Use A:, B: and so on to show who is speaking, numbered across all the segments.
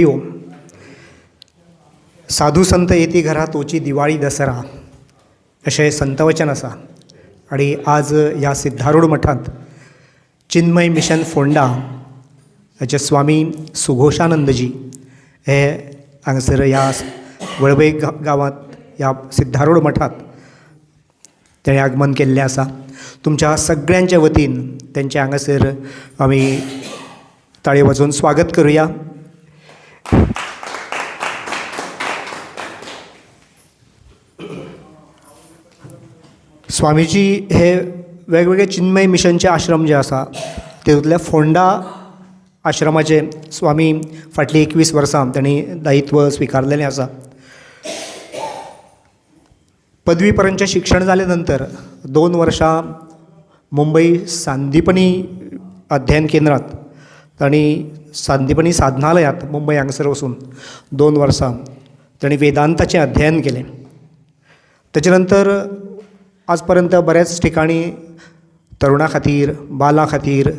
A: ओम. साधू संत येती घरा तोची दिवाळी दसरा असे संतवचन आसा. आणि आज ह्या सिद्धारूढ मठांत चिन्मय मिशन फोंडा हाचे स्वामी सुघोशानंदजी हे हांगासर ह्या वळवय गांवांत ह्या सिद्धारूढ मठांत तेणें आगमन केल्लें आसा. तुमच्या सगळ्यांच्या वतीन तेंचे हांगासर आमी ताळयो वाजोवन स्वागत करुया. स्वामीजी हे वेगवेगळे चिन्मय मिशनचे आश्रम जे आसा तेतूंतल्या फोंडा आश्रमाचे स्वामी फाटलीं 21 वर्सां तेणी दायित्व स्विकारलेलें आसा. पदवी पर्यंतचें शिक्षण जाले नंतर 2 वर्सां मुंबय सांदीपनी अध्ययन केंद्रांत तांणी सांदीपनी साधनालयांत मुंबय हांगासर वचून 2 वर्सां तांणी वेदांताचें अध्ययन केलें. तेचे नंतर आज पर्यंत बऱ्याच ठिकाणी तरुणां खातीर, बालां खातीर,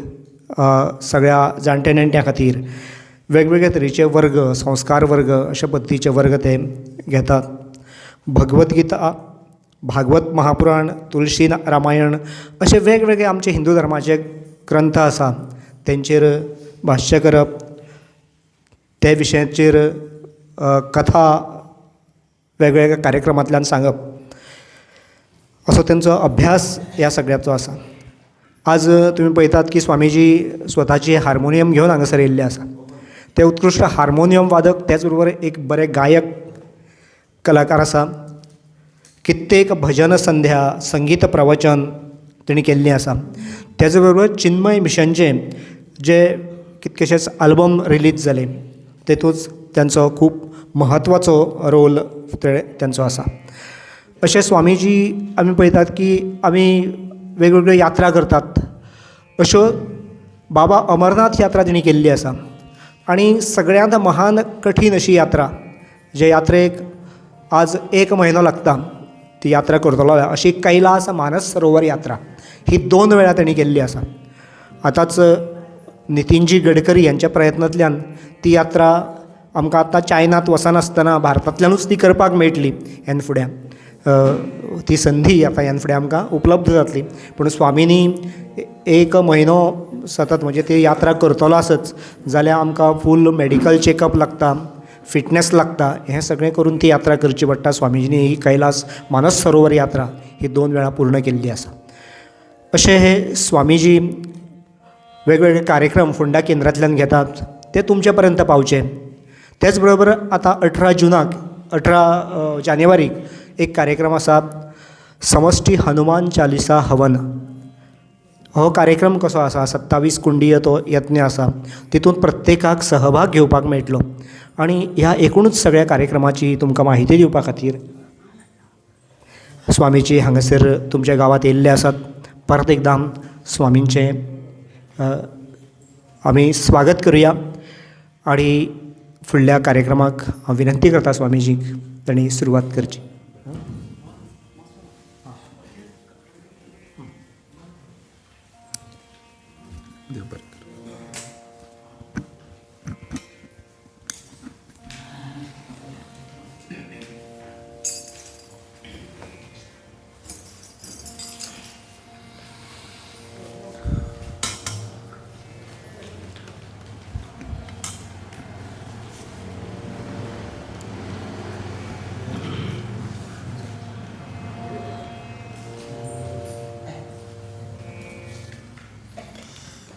A: सगळ्या जाणट्या नेणट्यां खातीर वेगवेगळे तरेचे वर्ग, संस्कार वर्ग अशे पद्दतीचे वर्ग ते घेतात. भगवत गीता, भागवत महापुराण, तुळशी रामायण अशे वेगवेगळे आमचे हिंदू धर्माचे ग्रंथ आसा तेंचेर भाश्य करप, ते विशयाचेर कथा वेगवेगळ्या कार्यक्रमांतल्यान सांगप असो तेंचो अभ्यास ह्या सगळ्याचो आसा. आज तुमी पळयतात की स्वामीजी स्वताची हार्मोनियम घेवन हांगासर येयल्ले आसा. ते उत्कृश्ट हार्मोनियम वादक, त्याच बरोबर एक बरे गायक कलाकार आसा. कित्येक भजन संध्या, संगीत प्रवचन तेणी केल्लीं आसा. त्याच बरोबर चिन्मय मिशनचे जे कितकेशेच आल्बम रिलीज जाले तेतूंत तांचो खूब म्हत्वाचो रोल तेंचो आसा. अशे स्वामीजी आमी पळयतात की आमी वेगवेगळ्यो यात्रा करतात. अश्यो बाबा अमरनाथ यात्रा तेणी केल्ली आसा. आनी सगळ्यांत महान कठीण अशी यात्रा, जे यात्रेक आज 1 म्हयनो लागता ती यात्रा करतलो अशी कैलास मानस सरोवर यात्रा ही 2 वेळा तेणी केल्ली आसा. आतांच नितीनजी गडकरी यांच्या प्रयत्नांतल्यान ती यात्रा आमकां आतां चायनांत वचनासतना भारतांतल्यानूच ती करपाक मेळटली ह्यान फुडें. ती संधी आतां ह्यान फुडें आमकां उपलब्ध जातली. पूण स्वामीनी 1 म्हयनो सतत म्हणजे ती यात्रा करतलो आसत जाल्यार आमकां फूल मॅडिकल चॅकअप लागता, फिटनस लागता. हें सगळें करून ती यात्रा करची पडटा. स्वामीजीनी ही कैलास मानस सरोवर यात्रा ही 2 वेळा पूर्ण केल्ली आसा. अशे हे स्वामीजी वेगवेगळे कार्यक्रम फोंडा केंद्रांतल्यान घेतात ते तुमचे पर्यंत पावचे. तेच बरोबर आतां 18 जानेवारीक एक कार्यक्रम आसा, समश्टी हनुमान चालिसा हवन. हो कार्यक्रम कसो आसा, 27 कुंडीय तो यत्न आसा. तितूंत प्रत्येकाक सहभाग घेवपाक मेळटलो. आनी ह्या एकुणूच सगळ्या कार्यक्रमाची तुमकां म्हायती दिवपा खातीर स्वामीजी हांगासर तुमच्या गांवांत येयल्ले आसात. परत एकदां स्वामींचें आमी स्वागत करुया. आनी फुडल्या कार्यक्रमाक हांव विनंती करता स्वामीजीक तांणी सुरवात करची.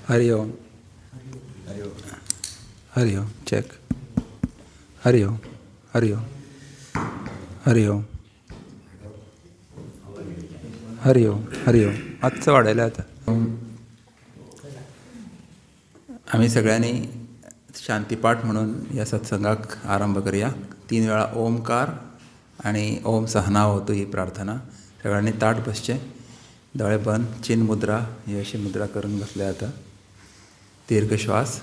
B: हरि ओम. हरि ओम. चेक. हरि ओम. हरि ओम. हरि ओम. हरि ओम. हरि ओम. मातसो वाडयलें आतां. आमी सगळ्यांनी शांतीपाठ म्हणून ह्या सत्संगाक आरंभ करुया. 3 वेळा ओमकार आनी ओम सहनावतु ही प्रार्थना. सगळ्यांनी ताट बसचें, दोळे बंद, चिन्ह मुद्रा ही अशी मुद्रा करून बसले. आता दीर्घ श्वास.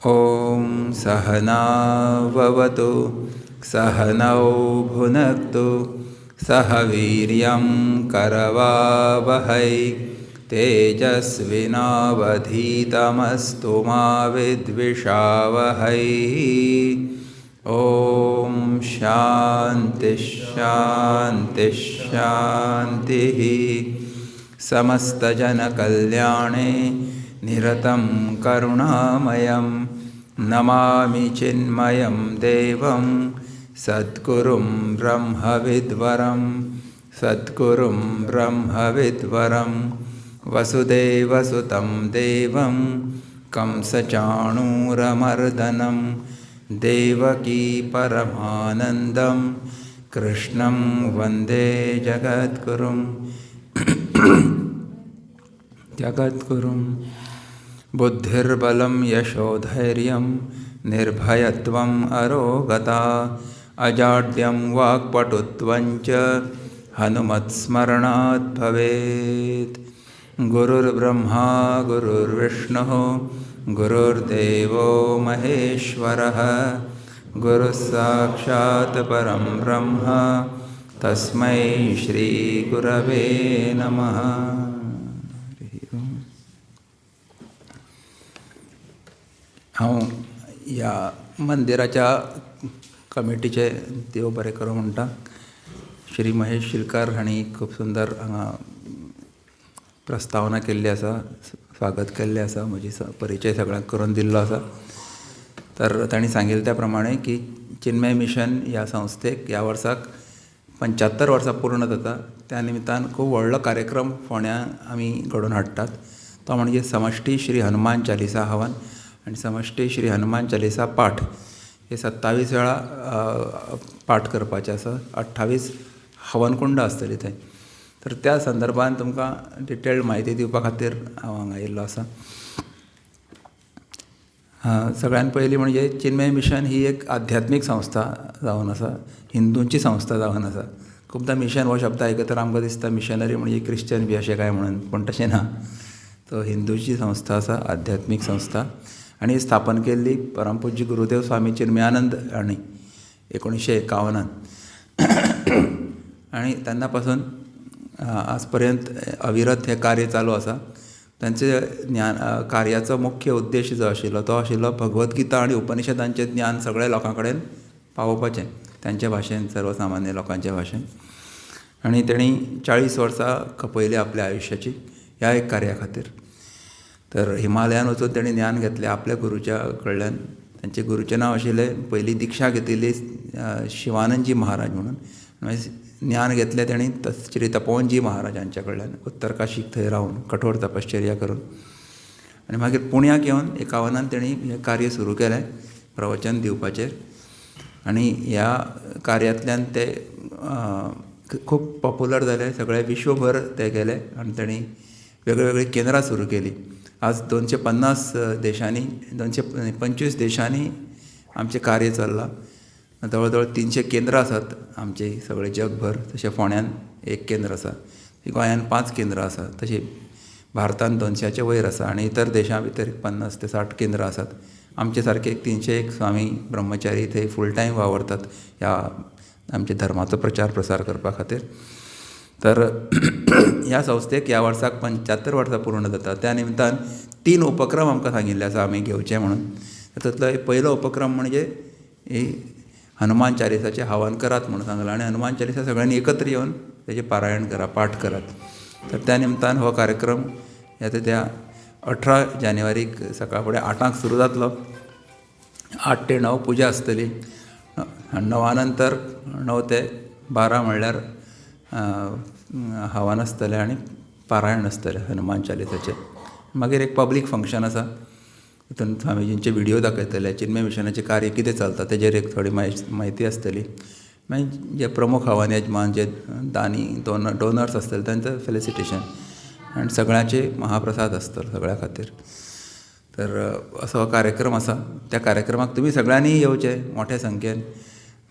B: ॐ सहनाववतु सहनौ भुनक्तु सह वीर्यं करवावहै तेजस्विनावधीतमस्तु मा विद्विषावहै। ॐ शान्तिः शान्तिः शान्तिः। समस्तजनकल्याणे निरतं करुणामयं नमामि चिन्मयं देवं सद्गुरुं ब्रह्मविद्वरं सद्गुरुं ब्रह्मविद्वरं वसुदेवसुतं देवं कंसचाणूरमर्दनं देवकी परमानन्दं कृष्णं वन्दे जगद्गुरुं जगद्गुरुं। बुद्धिर्बलं यशोधैर्यं निर्भयत्वम् अरोगता अजाड्यं वाक्पटुत्वं च हनुमत्स्मरणात् भवेत्। गुरुर्ब्रह्मा गुरुर्विष्णुः गुरुर्देवो महेश्वरः गुरुः साक्षात् परं ब्रह्म तस्मै श्रीगुरवे नमः। हांव ह्या मंदिराच्या कमिटीचे देव बरें करूं म्हणटा। श्री महेश शिलकार हांणी खूब सुंदर हांगा प्रस्तावना केल्ली आसा, स्वागत केल्लें आसा, म्हजी परिचय सगळ्यांक करून दिल्लो आसा। तर तांणी सांगिल्ले त्या प्रमाणे की चिन्मय मिशन ह्या संस्थेक ह्या वर्साक 75 वर्सां पूर्ण जाता, त्या निमित्तान खूब व्हडलो कार्यक्रम फोंड्यां आमी घडोवन हाडटात। तो म्हणजे समश्टी श्री हनुमान चालिसा हवन आनी समश्टी श्री हनुमान चालिसा पाठ हे 27 वेळा पाठ करपाचे आसा। 28 हवन कुंड आसतली थंय। तर त्या संदर्भान तुमकां डिटेल्ड म्हायती दिवपा खातीर हांव हांगा येयल्लो आसा। सगळ्यान पयलीं म्हणजे चिन्मय मिशन ही एक आध्यात्मीक संस्था जावन आसा, हिंदूंची संस्था जावन आसा। खुबदां मिशन हो शब्द आयकतर आमकां दिसता मिशनरी म्हणजे क्रिश्चन बी अशें काय म्हणून, पूण तशें ना। तो हिंदूची संस्था आसा, आध्यात्मीक संस्था, आनी स्थापन केल्ली परमपूज्य गुरुदेव स्वामी चिन्मयानंद हांणी 1951 आनी तेन्ना पासून आज पर्यंत अविरत हें कार्य चालू आसा। तांचे ज्ञान कार्याचो मुख्य उद्देश जो आशिल्लो तो आशिल्लो भगवत गीता आनी उपनिशदांचें ज्ञान सगळ्या लोकां कडेन पावोवपाचें, तांचे भाशेन, सर्वसामान्य लोकांचे भाशेन। आनी तेणी 40 वर्सां खपयली आपल्या आयुश्याची ह्या एक कार्या खातीर। तर हिमालयान वचून तेणी ज्ञान घेतलें आपल्या गुरुच्या कडल्यान। तांचे गुरुचें नांव आशिल्लें, पयलीं दिक्षा घेतिल्ली शिवानंदजी महाराज म्हणून, मागीर ज्ञान घेतलें तेणी श्री तपोवनजी महाराजांच्या कडल्यान उत्तर काशीक थंय रावन कठोर तपश्चर्या करून। आनी मागीर पुण्याक येवन 51 तेणी हें कार्य सुरू केलें प्रवचन दिवपाचेर। आनी ह्या कार्यांतल्यान ते खूब पॉप्युलर जाले, सगळे विश्वभर ते गेले आनी तेणी वेगळीवेगळी केंद्रां सुरू केलीं। आज 250 देशांनी, 225 देशांनी आमचें कार्य चल्लां। जवळ जवळ 300 केंद्रां आसात आमचे सगळे जगभर। तशें फोंड्यान एक केंद्र आसा, गोंयान 5 केंद्रां आसात, तशी भारतान 200चे वयर आसा आनी इतर देशां भितर 50 ते 60 केंद्रां आसात। आमचे सारके 301 स्वामी ब्रह्मचारी थंय फूल टायम वावरतात ह्या आमच्या धर्माचो प्रचार प्रसार करपा खातीर। तर ह्या संस्थेक ह्या वर्साक 75 वर्सां पूर्ण जाता, त्या निमतान 3 उपक्रम आमकां सांगिल्ले आसा आमी घेवचे म्हणून। तातूंतलो पयलो उपक्रम म्हणजे ही हनुमान चालिसाचें हवन करात म्हणून सांगलां आनी हनुमान चालिसा सगळ्यांनी एकत्र येवन तेजें पारायण करा, पाठ करात। तर त्या निमतान हो कार्यक्रम येता त्या 18 जानेवारीक सकाळ फुडें 8 सुरू जातलो। 8 ते 9 पुजा आसतली, 9 नंतर 9 ते 12 म्हणल्यार हवन आसतलें आनी पारायण आसतलें हनुमान चालिसाचें। मागीर एक पब्लीक फंक्शन आसा, तातूंत स्वामीजींचे व्हिडिओ दाखयतले, चिन्मय मिशनाचें कार्य कितें चलता तेजेर एक थोडी म्हायती आसतली। मागीर जे प्रमुख हवन यजमान, जे दानी डोनर्स आसतले तांचं फेलिसिटेशन आनी सगळ्यांचे महाप्रसाद आसतलो सगळ्या खातीर। तर असो हो कार्यक्रम आसा। त्या कार्यक्रमाक तुमी सगळ्यांनी येवचें मोठ्या संख्येन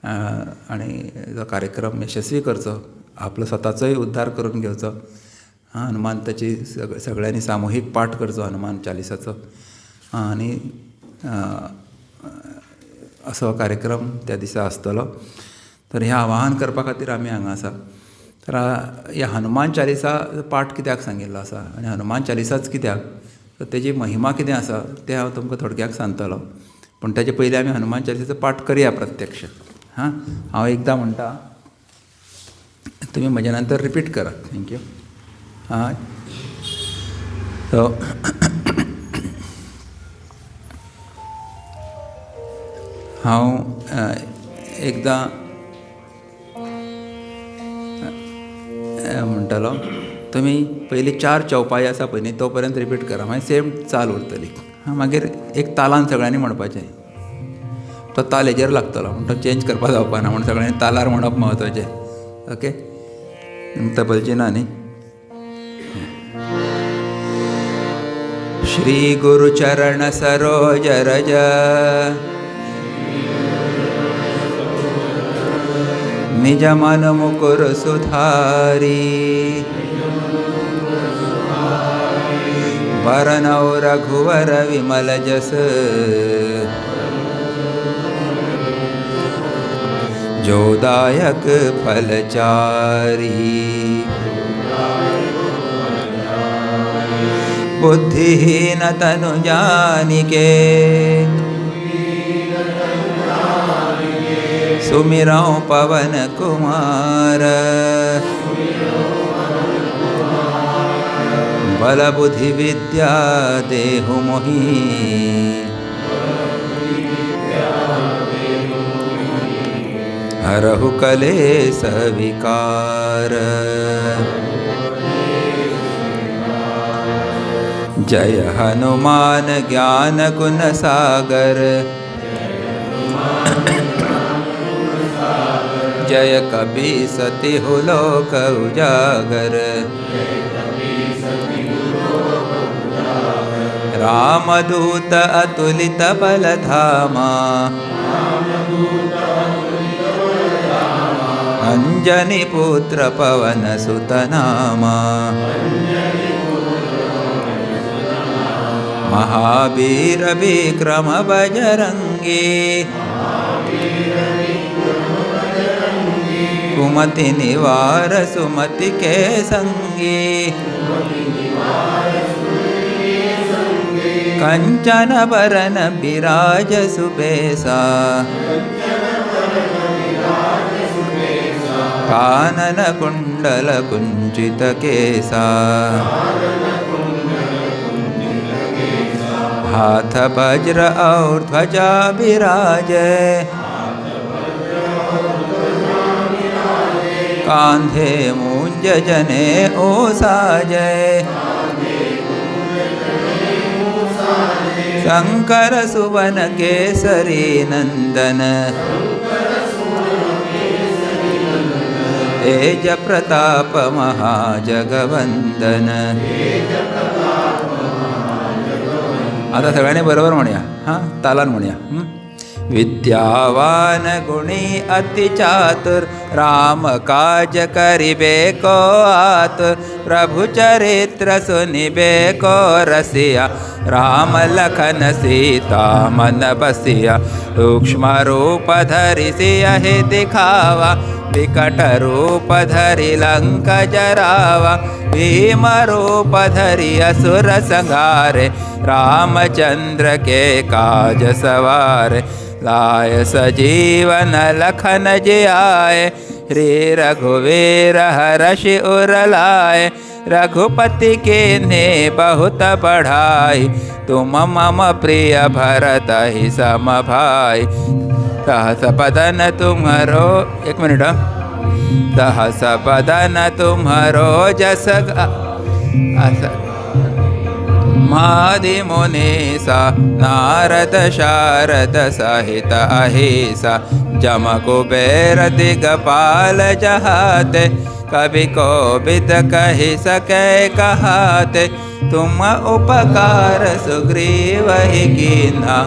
B: आनी जो कार्यक्रम यशस्वी करचो, आपलो स्वताचोय उद्धार करून घेवचो। हनुमंताची सगळ्यांनी सामुहीक पाठ करचो हनुमान चालिसाचो आनी असो कार्यक्रम त्या दिसा आसतलो. तर हें आवाहन करपा खातीर आमी हांगा आसा. तर ह्या हनुमान चालिसा पाठ कित्याक सांगिल्लो आसा आनी हनुमान चालिसाच कित्याक, तर तेजी महिमा कितें आसा तें हांव तुमकां थोडक्यात सांगतलो. पूण तेजे पयलीं आमी हनुमान चालिसाचो पाठ करया प्रत्यक्ष. हां, हांव एकदां म्हणटा, तुमी म्हज्या नंतर रिपीट करात. थँक्यू. हां, सो हांव एकदां म्हणटलो. तुमी पयली 4 चौपाई आसा पळय न्ही, तो पर्यंत रिपीट करा, मागीर सेम चाल उरतली. हां, मागीर एक तालान सगळ्यांनी म्हणपाचें. तो ताल हेजेर लागतलो म्हण तो चेंज करपा जावपा ना, म्हण सगळ्यांनी तालार म्हणप म्हत्वाचें. ओके, तबलची ना न्ही. श्री गुरुचरण सरोज रज निज मन मुकुर सुधारी वरनौ रघुवर विमल जस जोदायक फलचारी बुद्धिहीन तनु जानिके सुमिरौ पवन कुमार बल बुद्धि विद्या देहु मोहि हरहु कलेश विकार जय हनुमान ज्ञान गुण सागर जय कपि सतिहु लोक उजागर रामदूत अतुलित बल धामा अंजनी पुत्र पवन सुत नामा महावीर विक्रम बजरंगी कुमति निवार सुमति के संगी कंचन बरन बिराज सुबेसा कानन कुंडल कुंचित केसा हाथ वज्र और ध्वजा विराजे कांधे मूंज जने ओ साजे शंकर सुवन केसरी नंदन तेज प्रताप महाजगवंदन. आता सगळ्यांनी बरोबर म्हणूया. हां, तालान म्हणूया. विद्यावान गुणी अति चातुर राम काज करिबे को आतुर प्रभु चरित्र सुनिबे को रसिया राम लखन सीता मन बसिया सूक्ष्म रूप धरि सियहि दिखावा विकट रूप धरि लंक जरावा भीम रूप धरि असुर संहारे रामचंद्र के काज सवारे लाय सजीवन लखन जियाए श्री रघुवीर हर्षि उर लाए रघुपति के ने बहुत बढ़ाई तुम मम प्रिय भरत ही सम भाई सहस बदन तुम्हारो एक मिनट सहस बदन तुम्हारो जस मादि मुनीसा नारद शारद सहित अहिसा जम कुबेर दिगपाल जहाते कवि कोविद कहि सके कहाते तुम उपकार सुग्रीव ही कीन्हा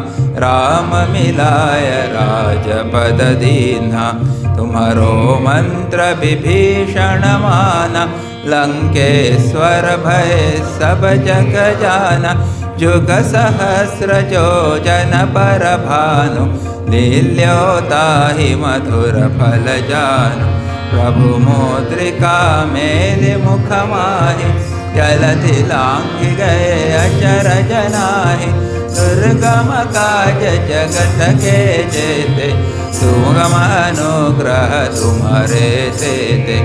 B: राम मिलाय राजपद दीन्हा तुम्हारो मंत्र विभीषण माना लंकेश्वर भय सब जग जाना जुग सहस्र योजन पर भानु लील्योताहि मधुर फल जानु प्रभु मुद्रिका मेलि मुख माहि जलधि लांघि गए अचरज नाहि दुर्गम काज जगत के जेते सुगम अनुग्रह तुम्हारे तेते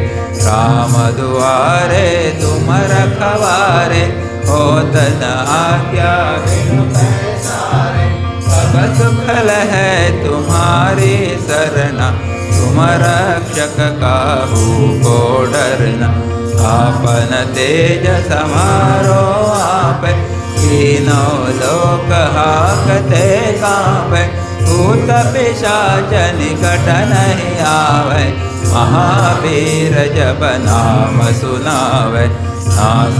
B: राम दुआरे तुम रखवारे होत न आज्ञा बिनु पैसारे सब सुखल है तुम्हारी सरना तुम रक्षक काहू को डरना आपन तेज समारो आप तीनों लोक हाकते कांपे भूत पिशाच निकट नहीं आवे महावीर जब नाम सुनावे नास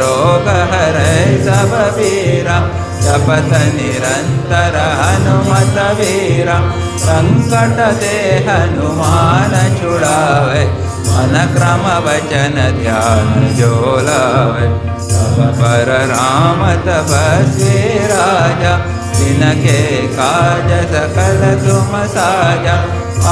B: रोग हरै सब वीरा जपत निरंतर हनुमत वीरा संकट ते हनुमान छुड़ावे मन क्रम वचन ध्यान जो लावे सब पर राम तपस्वी राजा जिनके काज सकल तुम साजा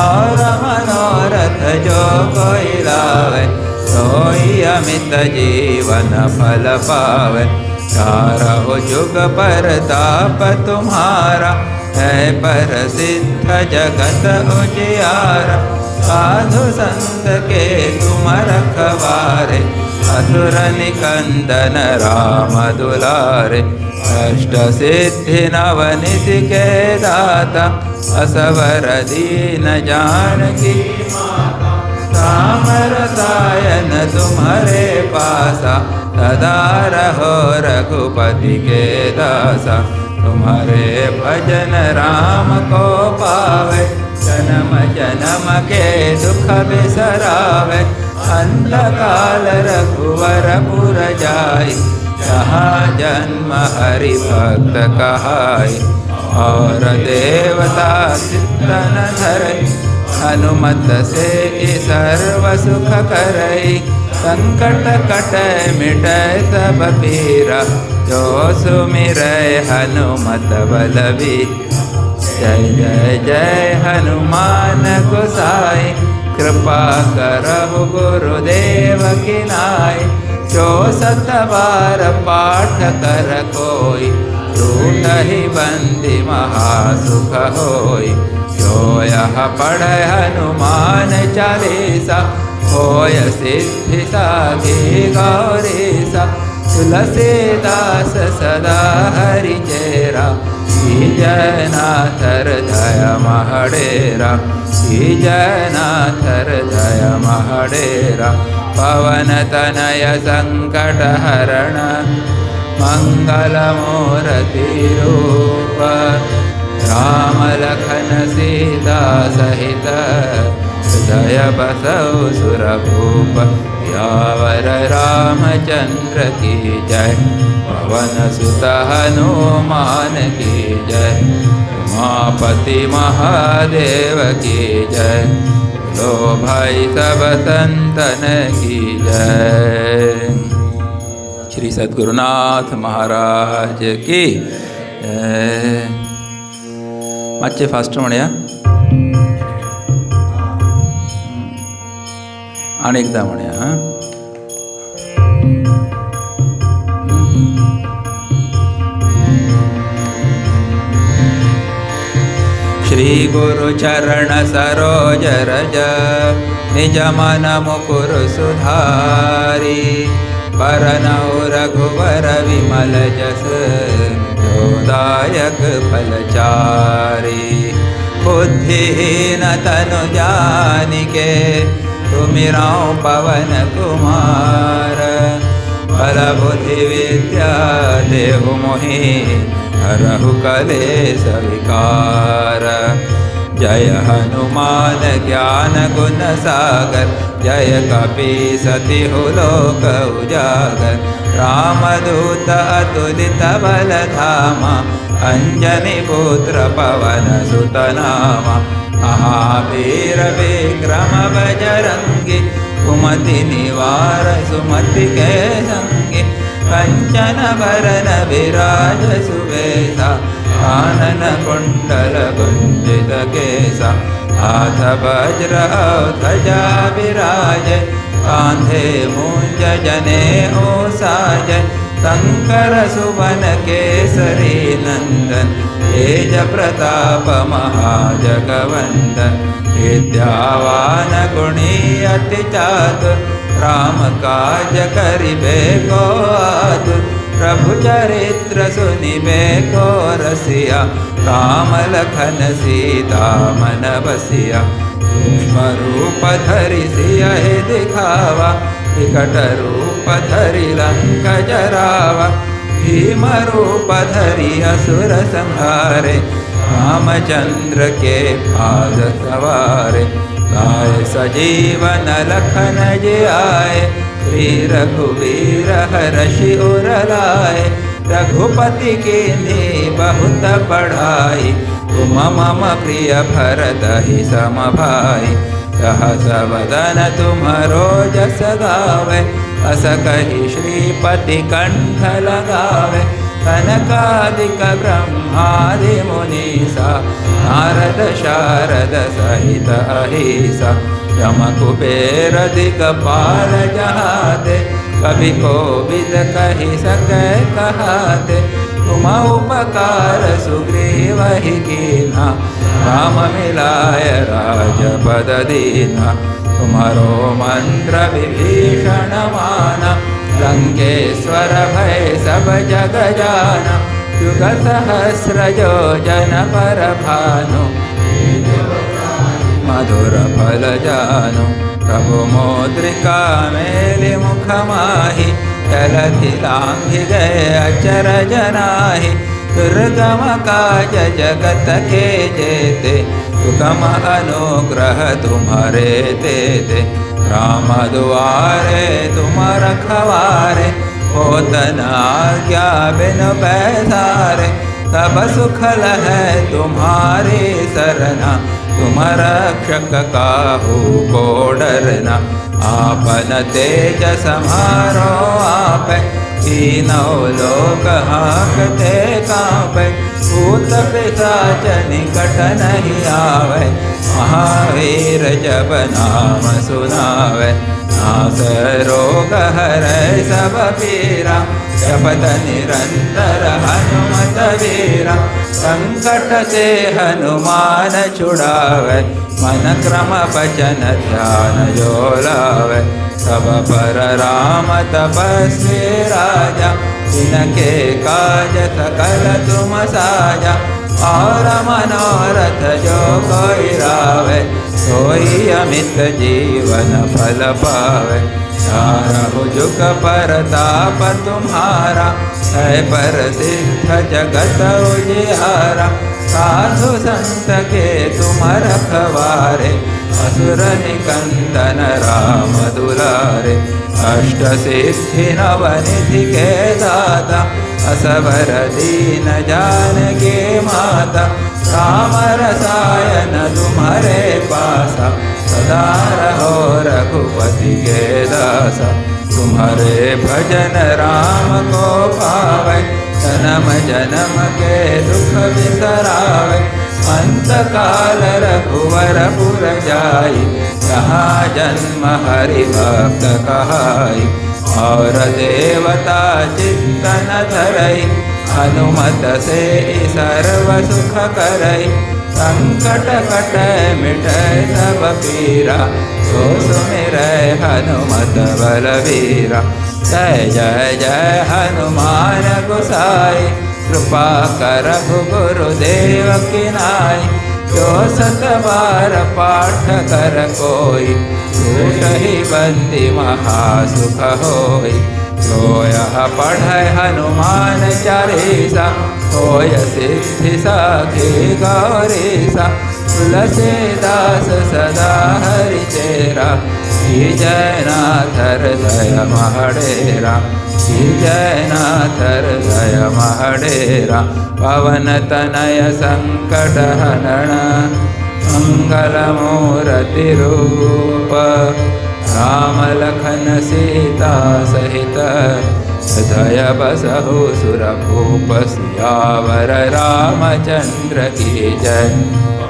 B: और मनोरथ जो कोई लावे सोई अमित जीवन फल पावे चारहो जुग पर ताप तुम्हारा है पर सिद्ध जगत उजियारा साधु संत के तुम रखवारे असुर निकंदन राम दुलारे अष्ट सिद्धि नवनिधि के दाता असवर दीन जानकी माता राम रसायन तुम्हारे पासा सदा रहो रघुपति के दासा तुम्हारे भजन राम को पावे जन्म जन्म के दुख बिसरावे अंधकाल रघुवर पुर जाई जहाँ जन्म हरि भक्त कहाई और देवता चित्तन धरई हनुमत से सर्व सुख करई संकट कटै मिटै सब पीरा जो सुमिरै हनुमत बलवीर जय जय जय हनुमान गोसाई कृपा करहु गुरुदेव की नाई जो सत बार पाठ कर कोई टूटहि बंदी महासुख होई जो यह पढ़े हनुमान चालीसा होय सिद्धि साधी गौरीसा तुलसीदास सदा हरि चेरा जयनाथ हृदय महडेरा जयनाथ हृदय महडेरा पवन तनय संकट हरण मंगल मूर्ति रूप राम लखन सीता सहित हृदय बसौ सुरभूप यावर रामचंद्र की जय पवन सुत हनुमान की जय उमापति महादेव की जय लो भाई सब संतन की जय। श्री सद्गुरुनाथ महाराज की जय। मागचे फास्ट म्हणूया आणि एकदा म्हणूया हां. श्री गुरु चरण सरोज रज निज मन मुकुर सुधारी बरनौ रघुवर विमल जस जोदायक फलचारी बुद्धिहीन तनु जानिके तुमिरां पवन कुमार बल बुद्धि विद्या देहु मोहि हरहु कलेश विकार जय हनुमान ज्ञान गुण सागर जय कपीसतिहु लोक उजागर रामदूत अतुलित बल धामा अंजनी पुत्र पवन सुत नामा महावीर विक्रम बजरंगी कुमति निवार सुमति के संगी कंचन वरन विराज सुवेशा कानन कुंडल कुंजित केसा हाथ वज्र ध्वजा विराज कांधे मूंज जने ओसाज शंकर सुवन केसरी नंदन तेज प्रताप महाजगवंदन विद्यावान गुणी अति चातुर राम काज करिबे को आतुर प्रभु चरित्र सुनिबे को रसिया राम लखन सीता मन बसिया सूक्ष्म रूप धरि सियहि दिखावा विकट रूप धरि लंक जरावा भीम रूप धरि असुर संहारे रामचंद्र के पाद सवारे लाए सजीवन लखन जी आए श्री रघुवीर हर्षि उर लाए रघुपति की नी बहुत बढ़ाई तुम मम प्रिय भरत ही सम भाई सहस वदन तुम्हारो जस गावे अस कहि श्रीपति कंठ लगावे कनकादिक ब्रह्मादि मुनीसा नारद शारद सहित अहिसा यम कुबेर दिगपाल जहाते कवि कोविद कहि सकै कहाते तुम उपकार सुग्रीव ही कीन्हा राम मिलाय राजपद दीन्हा तुम्हारो मंत्र विभीषण माना लंकेश्वर भय सब जग जाना युग सहस्र जो जन पर भानु मधुर फल जानु प्रभु मोद्रिका मेलि मुख माहि जलधि लांघि गए अचरज नाहि दुर्गम काज जगत के जेते सुगम अनुग्रह तुम्हारे तेते राम दुआरे तुम रखवारे होत न आज्ञा बिन पैसारे तब सुख लहै तुम्हारी सरना तुम रक्षक काहू को डरना आपन तेज समारो आपै तीनों लोक हाँकते कांपै भूत पिशाच निकट नहीं आवे महावीर जब नाम सुनावे नास रोग हरै सब पीरा जपत निरंतर हनुमत वीरा संकट से हनुमान छुड़ावे मन क्रम बचन ध्यान जो लावे सब पर राम तपस्वी राजा जिनके काज सकल तुम साजा और मनोरथ जो कोई रावे सोई अमित जीवन फल पावे चारहु जुग परताप तुम्हारा है प्रसिद्ध जगत उजियारा साधु संत के तुम रखवारे असुर निकंदन राम दुलारे अष्ट सिद्धि नवनिधि के दाता असवर दीन जानकी माता राम रसायन तुम्हारे पासा सदा रहो रघुपति के दासा तुम्हारे भजन राम को पावे जन्म जन्म के दुख बिसरावे अंत काल रघुवर पुर जाई जहाँ जन्म हरि भक्त कहाई और देवता चित्तन धरई हनुमत से सर्व सुख करई संकट कट मिटै सब पीरा सो सुमिरै हनुमत बलवीरा जय जय जय हनुमान गोसाई कृपा करहु गुरुदेव की नाई जो सत बार पाठ कर कोई छूटहि बंदी महासुख होई जो यह पढ़ै हनुमान चालीसा होय सिद्धि साखी गौरीसा तुलसीदास सदा हरि चेरा श्री जयनाथ हृदय महडेरा श्री जयनाथ हृदय महडेरा पवन तनय संकट हरण मंगल मूर्ति रूप राम लखन सीता सहित हृदय बसहु सुरभूप सियावर रामचंद्र की जय।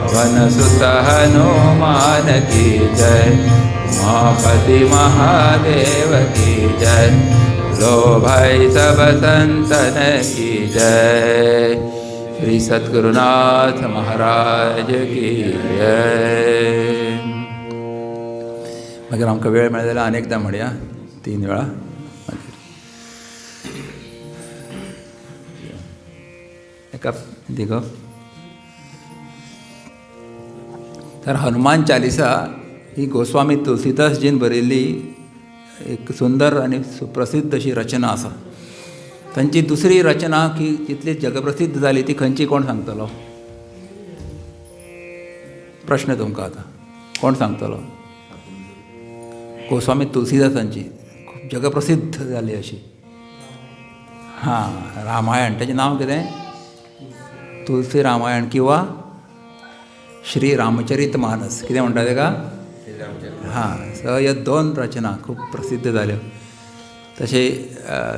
B: पवन सुत हनुमान की जय। उमापति महादेव की जय। लो भाई सब संतन की जय। श्री सद्गुरुनाथ महाराज की जय. मागीर आमकां वेळ मेळ्ळो जाल्यार अनेकदा म्हणया 3 वेळा. एका दिगो तर हनुमान चालिसा ही गोस्वामी तुलसीदासजीन बरयल्ली एक सुंदर आणि सुप्रसिद्ध अशी रचना आसा. तांची दुसरी रचना की जितली जगप्रसिद्ध जाली ती खंयची कोण सांगतलो? प्रश्न तुमकां आतां कोण सांगतलो? गोस्वामी तुलसीदासांची खूप जगप्रसिद्ध जाली अशी. हां, रामायण. ताचें नांव कितें? तुलसी रामायण किंवा श्री रामचरित मानस. कितें म्हणटा तेका? हां. सो ह्यो 2 रचना खूब प्रसिद्ध जाल्यो. तशे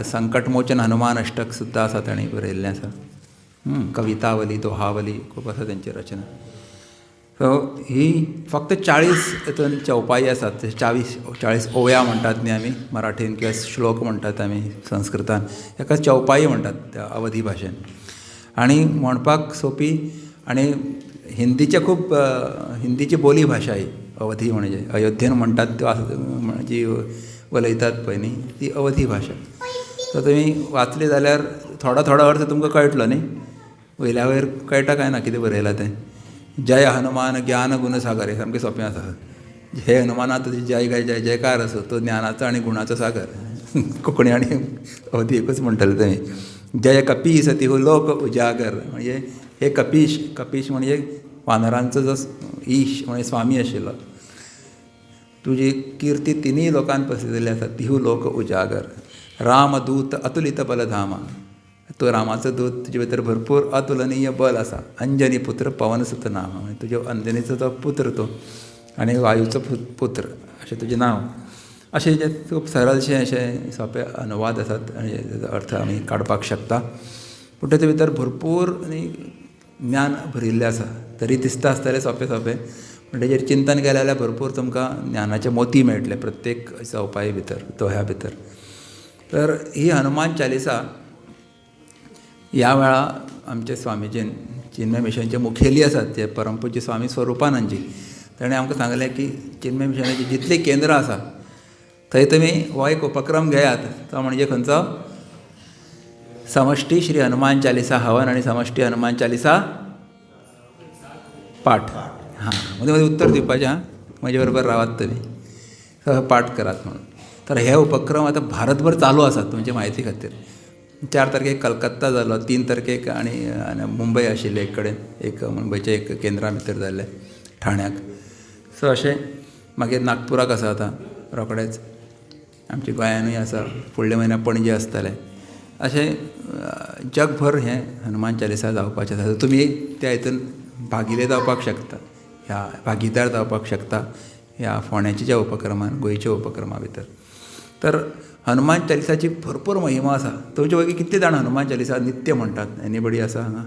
B: संकटमोचन हनुमान अष्टक सुद्दां आसा ताणें बरयल्लें आसा. कवितावली, दोहावली खूब आसा तेंची रचना. सो ही फक्त 40 हितून चौपाई आसात. 40 ओव्या म्हणटात न्ही आमी मराठीन, किंवा श्लोक म्हणटात आमी संस्कृतान. हेका चौपाई म्हणटात त्या अवधी भाशेन. आनी म्हणपाक सोपी आनी हिंदीचे खूब हिंदीची बोली भाशा ही अवधी. म्हणजे अयोध्येन म्हणटात त्यो जी उलयतात पळय न्ही ती अवधी भाशा. सो तुमी वाचली जाल्यार थोडो थोडो अर्थ तुमकां कळटलो न्ही. वयल्या वयर कळटा काय ना कितें बरयलां तें. जय हनुमान ज्ञान गुणसागर हे सामकें सोंपें आसा. हे हनुमानात जय जय जय जयकार असो तो ज्ञानाचो आनी गुणाचो सागर. कोंकणी आनी अवधी एकूच म्हणटले तुमी. जय कपीस तिहू लोक उजागर. म्हणजे हे कपीश म्हणजे वानरांचो जो ईश म्हणजे स्वामी आशिल्लो. तुजी कीर्ती 3 लोकांत पसरलेली आसा. तिहू लोक उजागर. रामदूत अतुलित बलधामा. तो रामाचो दूत तुजे भितर भरपूर अतुलनीय बल आसा. अंजनी पुत्र पवनसुत नामा. म्हणजे तुज्या अंजनीचो तो पुत्र तो आनी वायूचो पुत्र अशें तुजें नांव. अशें जे खूब सरळशे अशे सोंपे अनुवाद आसात आनी हेजो अर्थ आमी काडपाक शकता. पूण ताचे भितर भरपूर ज्ञान भरिल्लें आसा. तरी दिसता आसतलें सोंपें सोंपें, पूण तेजेर चिंतन केलें जाल्यार भरपूर तुमकां ज्ञानाचे मोती मेळटले प्रत्येक चौपाई भितर, दोह्या भितर. तर ही हनुमान चालिसा ह्या वेळा आमचे स्वामीजीन चिन्मय मिशनचे मुखेली आसात जे परमपूज्य स्वामी स्वरुपानंदजी. ताणें आमकां सांगलें की चिन्मय मिशनाची जितली केंद्रां आसा थंय तुमी हो एक उपक्रम घेयात. तो म्हणजे खंयचो? समष्टी श्री हनुमान चालिसा हवन आनी समष्टी हनुमान चालिसा पाठ. हां, मदीं मदीं उत्तर दिवपाचें. हां, म्हजे बरोबर रावात तुमी, पाठ करात म्हणून. तर हे उपक्रम आतां भारतभर चालू आसात तुमचे म्हायती खातीर. 4 तारखेक कलकत्ता जालो, 3 तारखेक आनी मुंबय आशिल्ले एक कडेन, एक मुंबयच्या एक केंद्रा भितर जाल्ले ठाण्याक. सो अशें मागीर नागपुराक आसा आतां रोखडेच. आमच्या गोंयानूय आसा, फुडल्या म्हयन्याक पणजे आसतले. अशें जगभर हें हनुमान चालिसा जावपाचें आसा. तुमी त्या हितून भागिले जावपाक शकता, ह्या भागीदार जावपाक शकता ह्या फोंड्याच्या ज्या उपक्रमान, गोंयच्या उपक्रमा भितर. तर हनुमान चालिसाची भरपूर महिमा आसा. तुमचे वैकी कितले जाण हनुमान चालिसा नित्य म्हणटात? एनीबडी आसा हांगा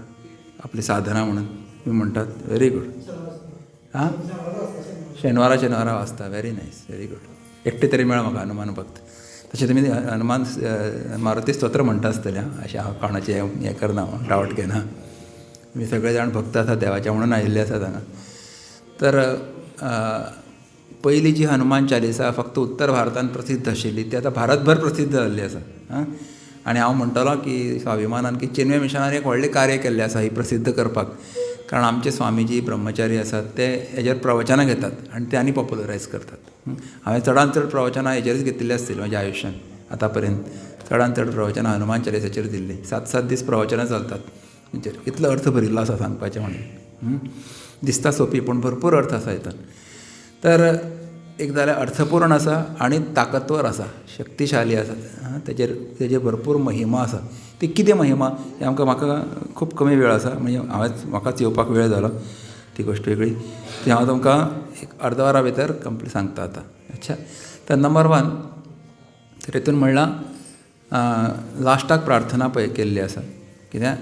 B: आपली साधना म्हणून तुमी म्हणटात? Very good. हां, शेनवारा वाचता. Very nice, very good. एकटे तरी मेळ्ळा म्हाका हनुमान भक्त. तशें तुमी हनुमान मारुती स्तोत्र म्हणटा आसतले. अशें हांव कोणाचें हें करना, डावट घेना. तुमी सगळे जाण भक्त आसात देवाचे म्हणून आयिल्ले आसात हांगा. तर पयली जी हनुमान चालिसा फक्त उत्तर भारतांत प्रसिद्ध आशिल्ली ती आतां भारतभर प्रसिद्ध जाल्ली आसा. आनी हांव म्हणटलो की स्वाभिमानान की चिन्मय मिशनान एक व्हडलें कार्य केल्लें आसा ही प्रसिद्ध करपाक. कारण आमचे स्वामीजी ब्रह्मचारी आसात ते हेजेर प्रवचनां घेतात आनी ते आनी पॉप्युलरायज करतात. हांवें चडांत चड प्रवचनां हेजेरच घेतिल्ली आसतलीं म्हाज्या आयुश्यांत आतां पर्यंत. चडांत चड प्रवचनां हनुमान चालिसाचेर दिल्लीं. 7-7 दीस प्रवचनां चलतात तेंचेर. इतलो अर्थ भरिल्लो आसा सांगपाचें म्हणून. दिसता सोंपी पूण भरपूर अर्थ आसा हितून. तर एक जाल्यार अर्थपूर्ण आसा आनी ताकदवर आसा, शक्तिशाली आसा. तेजेर भरपूर महिमा आसा. ती कितें महिमा हें म्हाका खूब कमी वेळ आसा. म्हणजे म्हाकाच येवपाक वेळ जालो, ती गोश्ट वेगळी. ती हांव तुमकां एक अर्द वरा भितर कंप्लीट सांगता आतां. अच्छा. तर नंबर 1 तर हितून म्हणलां लास्टाक प्रार्थना पळय केल्ली आसा कित्याक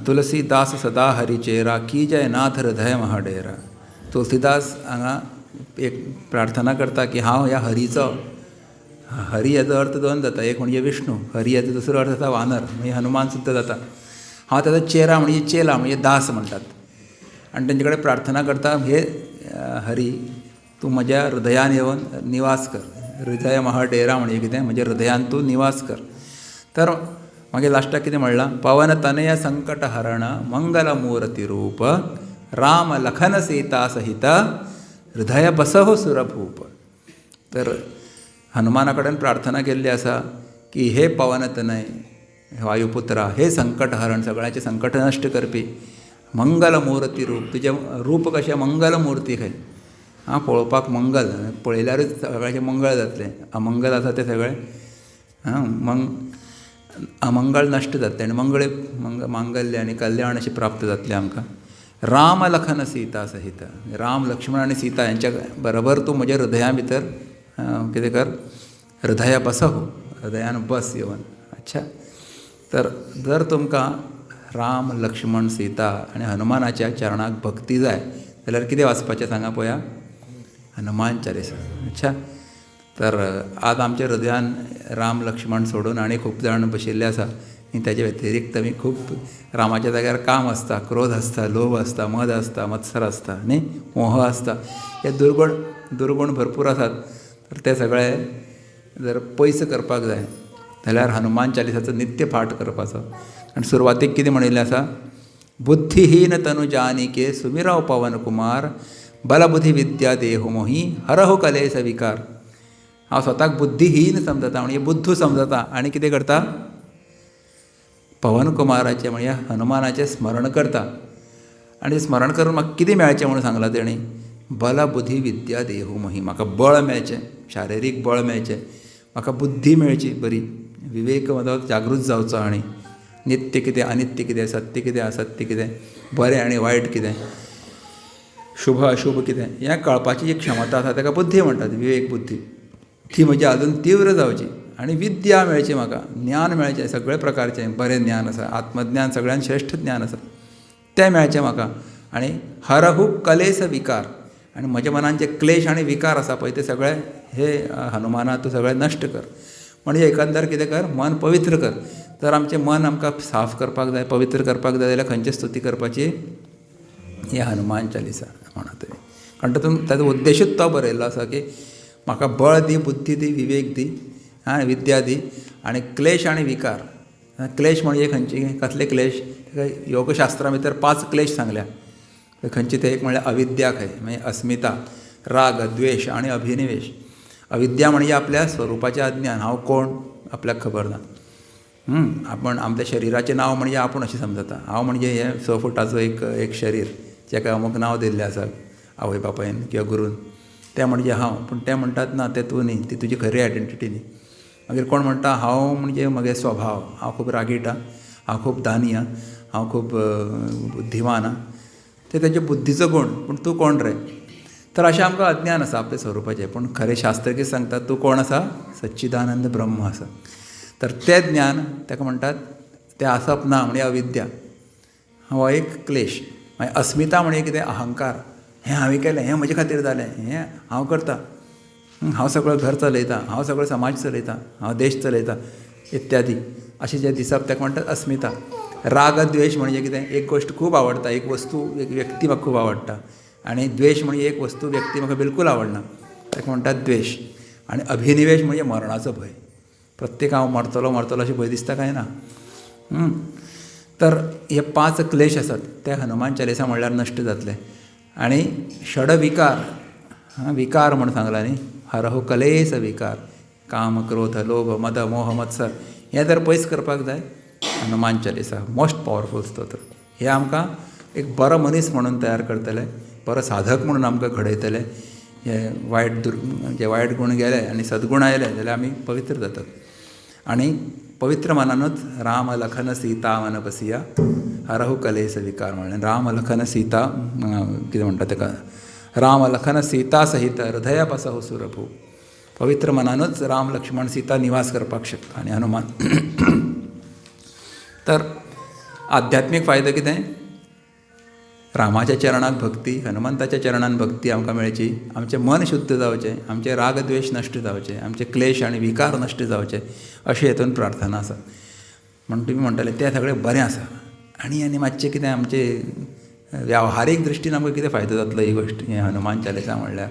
B: तुलसीदास सदा हरिचेरा की जय नाथ हृदय महाडेरा. तुलसीदास हांगा एक प्रार्थना करता की हांव ह्या हरीचो, हरी हेजो अर्थ दोन जाता, एक म्हणजे विष्णू, हरी हेजो दुसरो अर्थ जाता वानर म्हणजे हनुमान सुद्दां जाता. हांव ताचो चेरा म्हणजे चेला म्हणजे दास म्हणटात. आनी तेंचे कडेन प्रार्थना करता, हे हरी तूं म्हज्या हृदयान येवन निवास कर. हृदय महाडेरा म्हणजे कितें, म्हणजे हृदयान तूं निवास कर. तर मागीर लास्टाक कितें म्हणलां, पवन तनय संकट हरण मंगल मूर्ती रूप राम लखन सीता सहित हृदय बसहो सुरभूप. तर हनुमाना कडेन प्रार्थना केल्ली आसा की हे पवन तनय वायुपुत्रा, हे संकट हरण, सगळ्यांचे संकट नश्ट करपी, मंगल मूर्ती रूप, तुजें रूप कशें मंगल मूर्ती खंय पळोवपाक मंगल, पळयल्यारूच सगळ्यांचें मंगळ जातलें. अमंगल आसा तें सगळें अमंगळ नश्ट जातलें आनी मांगल्य आनी कल्याण अशें प्राप्त जातलें आमकां. राम लखन सीता सहित, राम लक्ष्मण आनी सीता हेंच्या बरोबर तूं म्हज्या हृदया भितर कितें कर, हृदया बसहो, हृदयान बस येवन. अच्छा, तर जर तुमकां राम लक्ष्मण सीता आनी हनुमानाच्या चरणाक भक्ती जाय जाल्यार कितें वाचपाचें सांगा पळोवया, हनुमान चालीसा. अच्छा, तर आज आमच्या हृदयान राम लक्ष्मण सोडून आनी खूब जाण बशिल्ले आसा आनी ताचे व्यतिरिक्त आमी खूब रामाच्या जाग्यार काम आसता, क्रोध आसता, लोभ आसता, मद आसता, मत्सर आसता न्ही, मोह आसता, हे दुर्गुण भरपूर आसात. तर ते सगळे जर पयस करपाक जाय जाल्यार हनुमान चालिसाचो नित्य पाठ करपाचो. आनी सुरवातेक कितें म्हणिल्लें आसा, बुद्धीहीन तनु जानिके सुमिरव पवन कुमार बलबुधी विद्या देहो मोही हरहो कलेस विकार. हांव स्वताक बुद्धीहीन समजता म्हणजे बुद्धू समजता आनी कितें करता, पवन कुमाराचें म्हणजे हनुमानाचें स्मरण करता. आनी स्मरण करून म्हाका कितें मेळचें म्हणून सांगलां तेणी, बलबुधी विद्या देहो मोही, म्हाका बळ मेळचें, शारिरीक बळ मेळचें, म्हाका बुद्धी मेळची बरी, विवेक म्हजो जागृत जावचो, आनी नित्य कितें अनित्य कितें, सत्य कितें असत्य कितें, बरें आनी वायट कितें, शुभ अशुभ कितें, हें कळपाची जी क्षमता आसा ताका बुद्धी म्हणटात, विवेक बुद्धी. ती म्हजी अजून तीव्र जावची. आनी विद्या मेळची म्हाका, ज्ञान मेळचें, सगळे प्रकारचें बरें ज्ञान आसा, आत्मज्ञान सगळ्यान श्रेश्ठ ज्ञान आसा तें मेळचें म्हाका. आनी हरहू कलेस विकार, आनी म्हज्या मनान जे क्लेश आनी विकार आसा पळय ते सगळे हे हनुमाना तूं सगळे नश्ट कर. म्हणजे एकंदर कितें कर, मन पवित्र कर. जर आमचें मन आमकां साफ करपाक जाय, पवित्र करपाक जाय जाल्यार खंयची स्तुती करपाची, हे हनुमान चालिसा म्हणा तुवें. कारण ताचो उद्देशूच तो बरयल्लो आसा की म्हाका बळ दी, बुद्धी दी, विवेक दी, विद्या दी, आनी क्लेश आनी विकार. क्लेश म्हणजे खंयची, कसले क्लेश, योगशास्त्रा भितर 5 क्लेश सांगल्या. खंयची ते एक म्हणल्यार अविद्या खंय, म्हणजे अस्मिता, राग, द्वेष आनी अभिनिवेश. अविद्या म्हणजे आपल्या स्वरुपाचें अज्ञान, हांव कोण आपल्याक खबर ना. आपण आमच्या शरिराचें नांव म्हणजे आपूण अशें समजता. हांव म्हणजे हें 6 फुटाचो एक शरीर जेका अमूक नांव दिल्लें आसा आवय बापायन किंवा गुरून, तें म्हणजे हांव. पूण ते म्हणटात ना, तें तूं न्ही, ती तुजी खरी आयडेंटिटी न्ही. मागीर कोण म्हणटा हांव म्हणजे म्हगे स्वभाव, हांव खूब रागीट आं, हांव खूब दानी आं, हांव खूब बुद्धिमान आं, ते तेजे बुद्धीचो गूण. पूण तूं कोण रे? तर अशें आमकां अज्ञान आसा आपल्या स्वरुपाचें. पूण खरें शास्त्र कितें सांगता, तूं कोण आसा, सच्चिदानंद ब्रह्म आसा. तर तें ज्ञान ताका म्हणटात, तें आसप ना म्हणजे अविद्या, हो एक क्लेश. मागीर अस्मिता म्हणजे कितें, अहंकार, हें हांवें केलें, हें म्हजे खातीर जालें, हें हांव करतां, हांव सगळो घर चलयतां, हांव सगळो समाज चलयतां, हांव देश चलयतां इत्यादी अशें जें दिसप ताका म्हणटात अस्मिता. राग द्वेष म्हणजे कितें, एक गोश्ट खूब आवडटा, एक वस्तू, एक व्यक्ती म्हाका खूब आवडटा, आनी द्वेष म्हणजे एक वस्तू, व्यक्ती म्हाका बिलकूल आवडना, ताका म्हणटात द्वेष. आनी अभिनिवेश म्हणजे मरणाचो भंय, प्रत्येक हांव मरतलो अशें भंय दिसता काय ना. तर हे 5 क्लेश आसात ते हनुमान चालिसा म्हणल्यार नश्ट जातले. आनी षडविकार, विकार म्हण सांगला न्ही, हरहो कलेस विकार, काम, क्रोध, लोभ, मद, मोह, मत्सर, हें जर पयस करपाक जाय, हनुमान चालिसा मोस्ट पॉवरफूल स्तोत्र. हे आमकां एक बरो मनीस म्हणून तयार करतले, बरो साधक म्हणून आमकां घडयतले. हे वायट गूण गेले आनी सद्गुण आयले जाल्यार आमी पवित्र जातात. आनी पवित्र मनानूच राम लखन सीता मन बसिया हरहु कलेस विकार म्हणलें. राम लखन सीता कितें म्हणटा ताका, राम लखन सीता सहित हृदय बसहो सुरभू. पवित्र मनानूच राम लक्ष्मण सीता निवास करपाक शकता आनी हनुमान. तर आध्यात्मीक फायदो कितें? रामाच्या चरणाक भक्ती, हनुमंताच्या चरणान भक्ती आमकां मेळची, आमचें मन शुद्ध जावचें, आमचे राग द्वेश नश्ट जावचे, आमचे क्लेश आनी विकार नश्ट जावचे, अशें हेतून प्रार्थना आसा. म्हणून तुमी म्हणटले तें सगळें बरें आसा. आनी मातशें कितें आमचे व्यावहारीक दृश्टीन आमकां कितें फायदो जातलो ही गोश्ट, हें हनुमान चालिसा म्हणल्यार?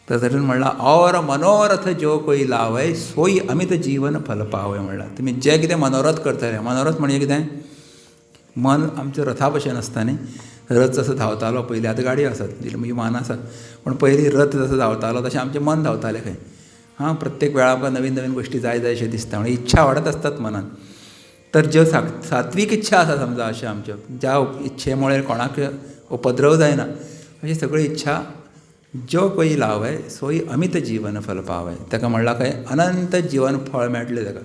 B: तर तातूंत म्हणलां और मनोरथ जो कोई लावय सोई अमित जीवन फल पावय म्हणलां. तुमी जें कितें मनोरथ करतले, मनोरथ म्हणजे कितें? मन आमचें रथा भशेन आसता न्ही. रथ जसो धांवतालो पयलीं, आतां गाडयो आसात, विमान आसात, पण पयलीं रथ जसो धांवतालो तशें आमचें मन धांवतालें खंय. प्रत्येक वेळा आमकां नवीन नवीन गोश्टी जाय जाय अशें दिसता, म्हणजे इच्छा वाडत आसतात मनान. तर ज्यो सात्वीक इच्छा आसा समजा अशें आमच्यो, ज्या इच्छे मुळे कोणाक उपद्रव जायना, अशी सगळी इच्छा ज्यो कोई लावय सोई अमित जीवन फल पावय. ताका म्हणलां खंय अनंत जीवन फळ मेळटलें ताका.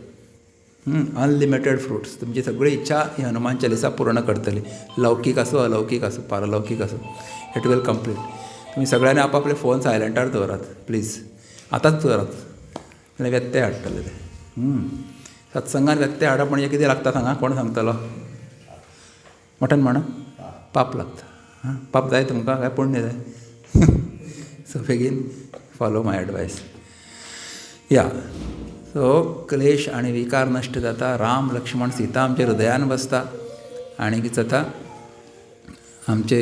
B: Unlimited fruits. तुमची सगळी इच्छा ही हनुमान चालिसा पूर्ण करतली. लौकीक आसूं, अलौकीक आसूं, पारलौकीक आसूं, इट वील कंप्लीट. तुमी सगळ्यांनी आपापले फोन सायलंटार दवरात प्लीज. आतांच दवरात, नाजाल्यार व्यत्यय हाडटले ते. सत्संगान व्यत्यय हाडप म्हणजे कितें लागता सांगा? कोण सांगतलो? मोठ्यान म्हणा. पाप लागता. पाप जाय तुमकां काय पुण्य जाय? सो बेगीन फॉलो माय एडवायस. या सो क्लेश आनी विकार नश्ट जाता. राम लक्ष्मण सीता आमच्या हृदयान बसता आनी कितें जाता? आमचे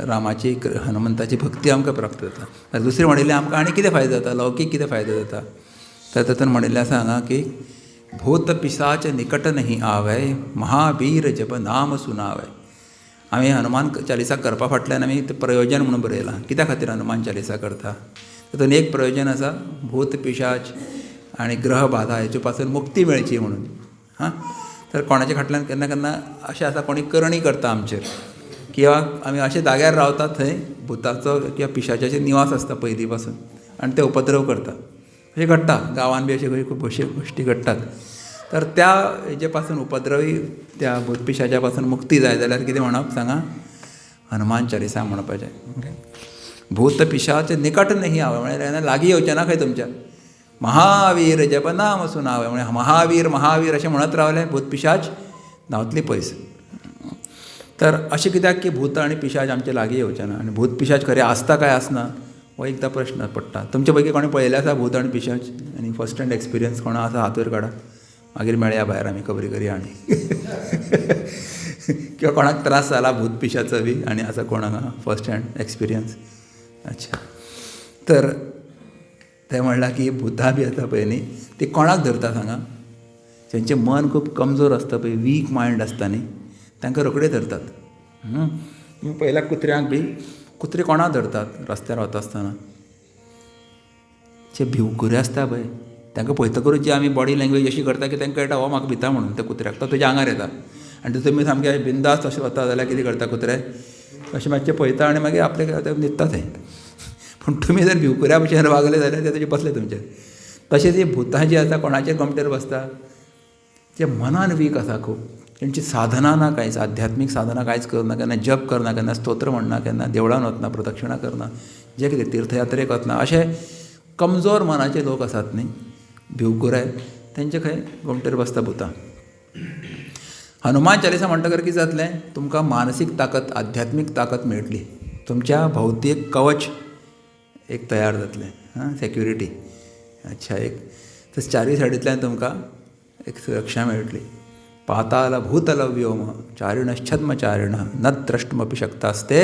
B: रामाची हनुमंताची भक्ती आमकां प्राप्त जाता. दुसरें म्हणिल्लें आमकां आनी कितें फायदो जाता? लौकीक कितें फायदो जाता? तर तातूंत म्हणिल्लें आसा हांगा की भूत पिशाच निकट नहीं आवय महावीर जप नाम सुनावय. आमी हनुमान चालिसा करपा फाटल्यान आमी प्रयोजन म्हणून बरयलां. कित्या खातीर हनुमान चालिसा करता? तातूंत एक प्रयोजन आसा, भूत पिशाच आनी ग्रह बाधा हेचे पासून मुक्ती मेळची म्हणून. तर कोणाच्या फाटल्यान केन्ना केन्ना अशें आसा, कोणी करणी करता आमचेर, किंवां आमी अशे जाग्यार रावतात थंय भुताचो किंवा पिशाचाचो निवास आसता पयलीं पासून, आनी ते उपद्रव करता. अशें घडटा गांवान बी, अशे खूब अशे गोश्टी घडटात. तर त्या हेजे पासून उपद्रवी त्या भूत पिशाच्या पासून मुक्ती जाय जाल्यार कितें म्हणप सांगा? हनुमान चालिसा म्हणपाचें. भूत पिशाच निकट नाही आवय म्हणजे लागीं येवचें ना खंय तुमच्या. महावीर जप नाम सुनावय म्हणजे महावीर महावीर अशें म्हणत रावले भूत पिशाच धांवतली पयस. तर अशें कित्याक की भूत आनी पिशाच आमचे लागीं येवचे ना. आनी भूत पिशाच खरें आसता काय आसना हो एकदां प्रश्न पडटा. तुमचे पैकी कोणी पळयलें आसा भूत आनी पिशाच? आनी फर्स्ट हँड एक्सपिरियन्स कोणा आसा? हात वयर काडा, मागीर मेळया भायर आमी खबरी करी. आनी किंवा कोणाक त्रास जाला भूत पिशाचो बी आनी आसा कोणाक फर्स्ट हँड एक्सपिरियन्स? अच्छा. तर ते म्हणलां की भुतां बी आसा पळय न्ही, ती कोणाक धरता सांगा? जेंचें मन खूब कमजोर आसता पळय, वीक मायंड आसता न्ही, तांकां रोखडे धरतात. तुमी पळयल्यार कुत्र्यांक बी, कुत्रे कोणाक धरतात रस्त्यार वता आसतना? जे भिवकुरे आसता पळय तांकां पळयतकूच जी आमी बॉडी लँग्वेज अशी करता की तांकां कळटा हो म्हाका भिता म्हणून. त्या कुत्र्याक तो तुज्या आंगार येता आनी तुमी सामके बिंदास अशें वता जाल्यार कितें करता कुत्रे? अशें मातशें पळयता आनी मागीर आपले न्हिदता थंय. पूण तुमी जर भिवकुऱ्या भशेन वागले जाल्यार ते तुजे बसले तुमचेर. तशेंच ही भुतां जीं आसा कोणाचेर गमटेर बसता? जे मनान वीक आसा खूब, तेंची साधना ना कांयच, आध्यात्मीक साधना कांयच करना, केन्ना जप करना, केन्ना स्तोत्र म्हणना, केन्ना देवळान वचना, प्रदक्षिणा करना, जे कितें तीर्थयात्रेक वचना, अशे कमजोर मनाचे लोक आसात न्ही, भिवकुरे, तेंचे खंय गमटेर बसता भुतां. हनुमान चालिसा म्हणटकर कितें जातलें? तुमकां मानसीक ताकद, आध्यात्मीक ताकद मेळटली. तुमच्या भोवतीक कवच एक तयार जातलें, सेक्युरिटी. अच्छा, एक तस चारूय सायडींतल्यान तुमकां एक सुरक्षा मेळटली. पाताल भूतल व्योम चारिणश्छद्मचारिण न द्रष्टुमपि शक्तास्ते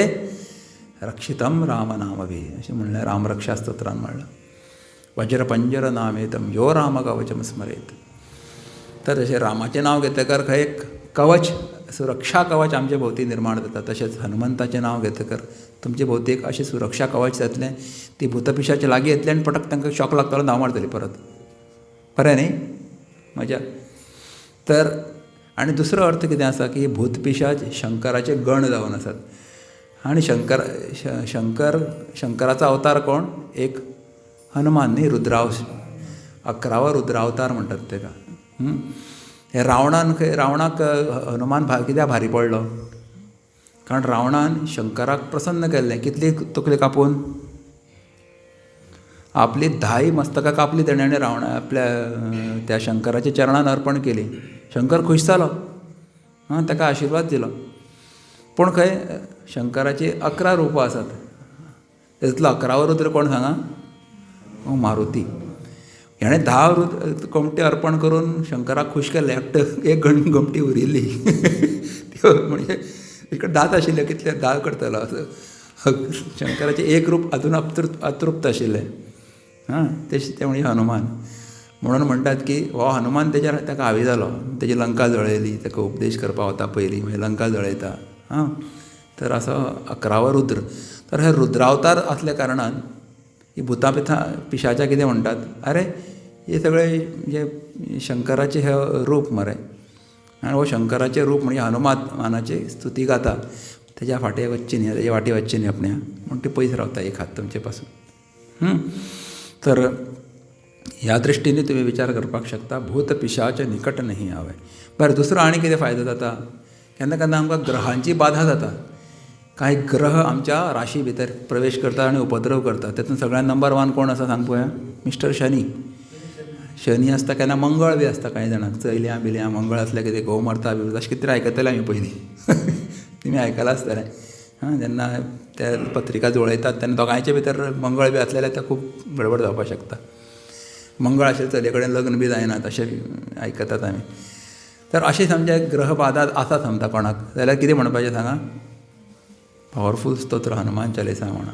B: रक्षितम रामनामभि अशें म्हणल्यार रामरक्षा स्तोत्रान म्हणलां. वज्रपंजर नामेतम यो राम कवचम स्मरेत. तर तशें रामाचें नांव घेतकर खंय एक कवच, सुरक्षा कवच आमचे भोवती निर्माण जाता. तशेंच हनुमंताचें नांव घेतकर तुमचे भोवती एक अशें सुरक्षा कवच जातलें. ती भूतपिशाचे लागीं येतली आनी पटक तांकां शॉक लागतलो, धांव मारतली परत. बरें न्ही? मजा. तर आनी दुसरो अर्थ कितें आसा की भूतपिशाच शंकराचे गण जावन आसात. आनी शंकराचो अवतार कोण? एक हनुमान न्ही, रुद्रावश, 11वा रुद्रावतार म्हणटात ताका. हे रावणाक हनुमान कित्याक भारी पडलो? कारण रावणान शंकराक प्रसन्न केल्लें. कितली तकली कापून? आपली 10 मस्तकां कापली तेणें आनी आपल्या त्या शंकराच्या चरणान अर्पण केली. शंकर खूश जालो, ताका आशिर्वाद दिलो. पूण खंय शंकराची 11 रुपां आसात. तातूंतलो 11वो रुद्र कोण सांगा? मारुती. हेणें 10 घुमटी अर्पण करून शंकराक खूश केलें. एक घुमटी उरिल्ली. म्हणजे इकडे 10 आशिल्ले, कितले 10 करतलो असो. शंकराचें एक रूप अजून अतृप्त आशिल्लें. ते म्हणजे हनुमान. म्हणून म्हणटात की हो हनुमान ताका हावी जालो. तेजी लंका जळयली, ताका उपदेश करपाक वता पयलीं, मागीर लंका जळयता. तर असो 11वो रुद्र. तर हे रुद्रावतार असल्या कारणान ही भुतां पिशाचां कितें म्हणटात, अरे हे सगळे जे शंकराचे हे रूप मरे, आनी हो शंकराचें रूप म्हणजे हनुमानाची स्तुती गाता, तेज्या फाटी वच्ची न्ही, तेज्या फाटी वच्ची न्ही आपणें, म्हूण ते पयस रावता एक हात तुमचे पासून. तर ह्या दृश्टीने तुमी विचार करपाक शकता, भूत पिशाच निकट नाही हांवें. बरें, दुसरो आनी कितें फायदो जाता? केन्ना केन्ना आमकां ग्रहांची बाधा जाता. कांय ग्रह आमच्या राशी भितर प्रवेश करता आनी उपद्रव करता. तातूंत सगळ्यांत नंबर 1 कोण आसा सांग पळोवया? मिस्टर शनी. शनी आसता, केन्ना मंगळ बी आसता. कांय जाणांक चयल्या बिल्या मंगळ आसल्या कितें घोव मारता बी अशें कितें तरी आयकतलें आमी पयलीं. तुमी आयकलां आसतलें. जेन्ना त्या पत्रिका जुळयतात तेन्ना दोगांयचे भितर मंगळ बी आसलें जाल्यार तें खूब गडबड जावपाक शकता. मंगळ आशिल्ले चलये कडेन लग्न बी जायना तशें आयकतात आमी. तर अशें समजा ग्रह बाधा आसा समजा कोणाक, जाल्यार कितें म्हणपाचें सांगा? पावरफूल स्तोत्र हनुमान चालिसा म्हणा.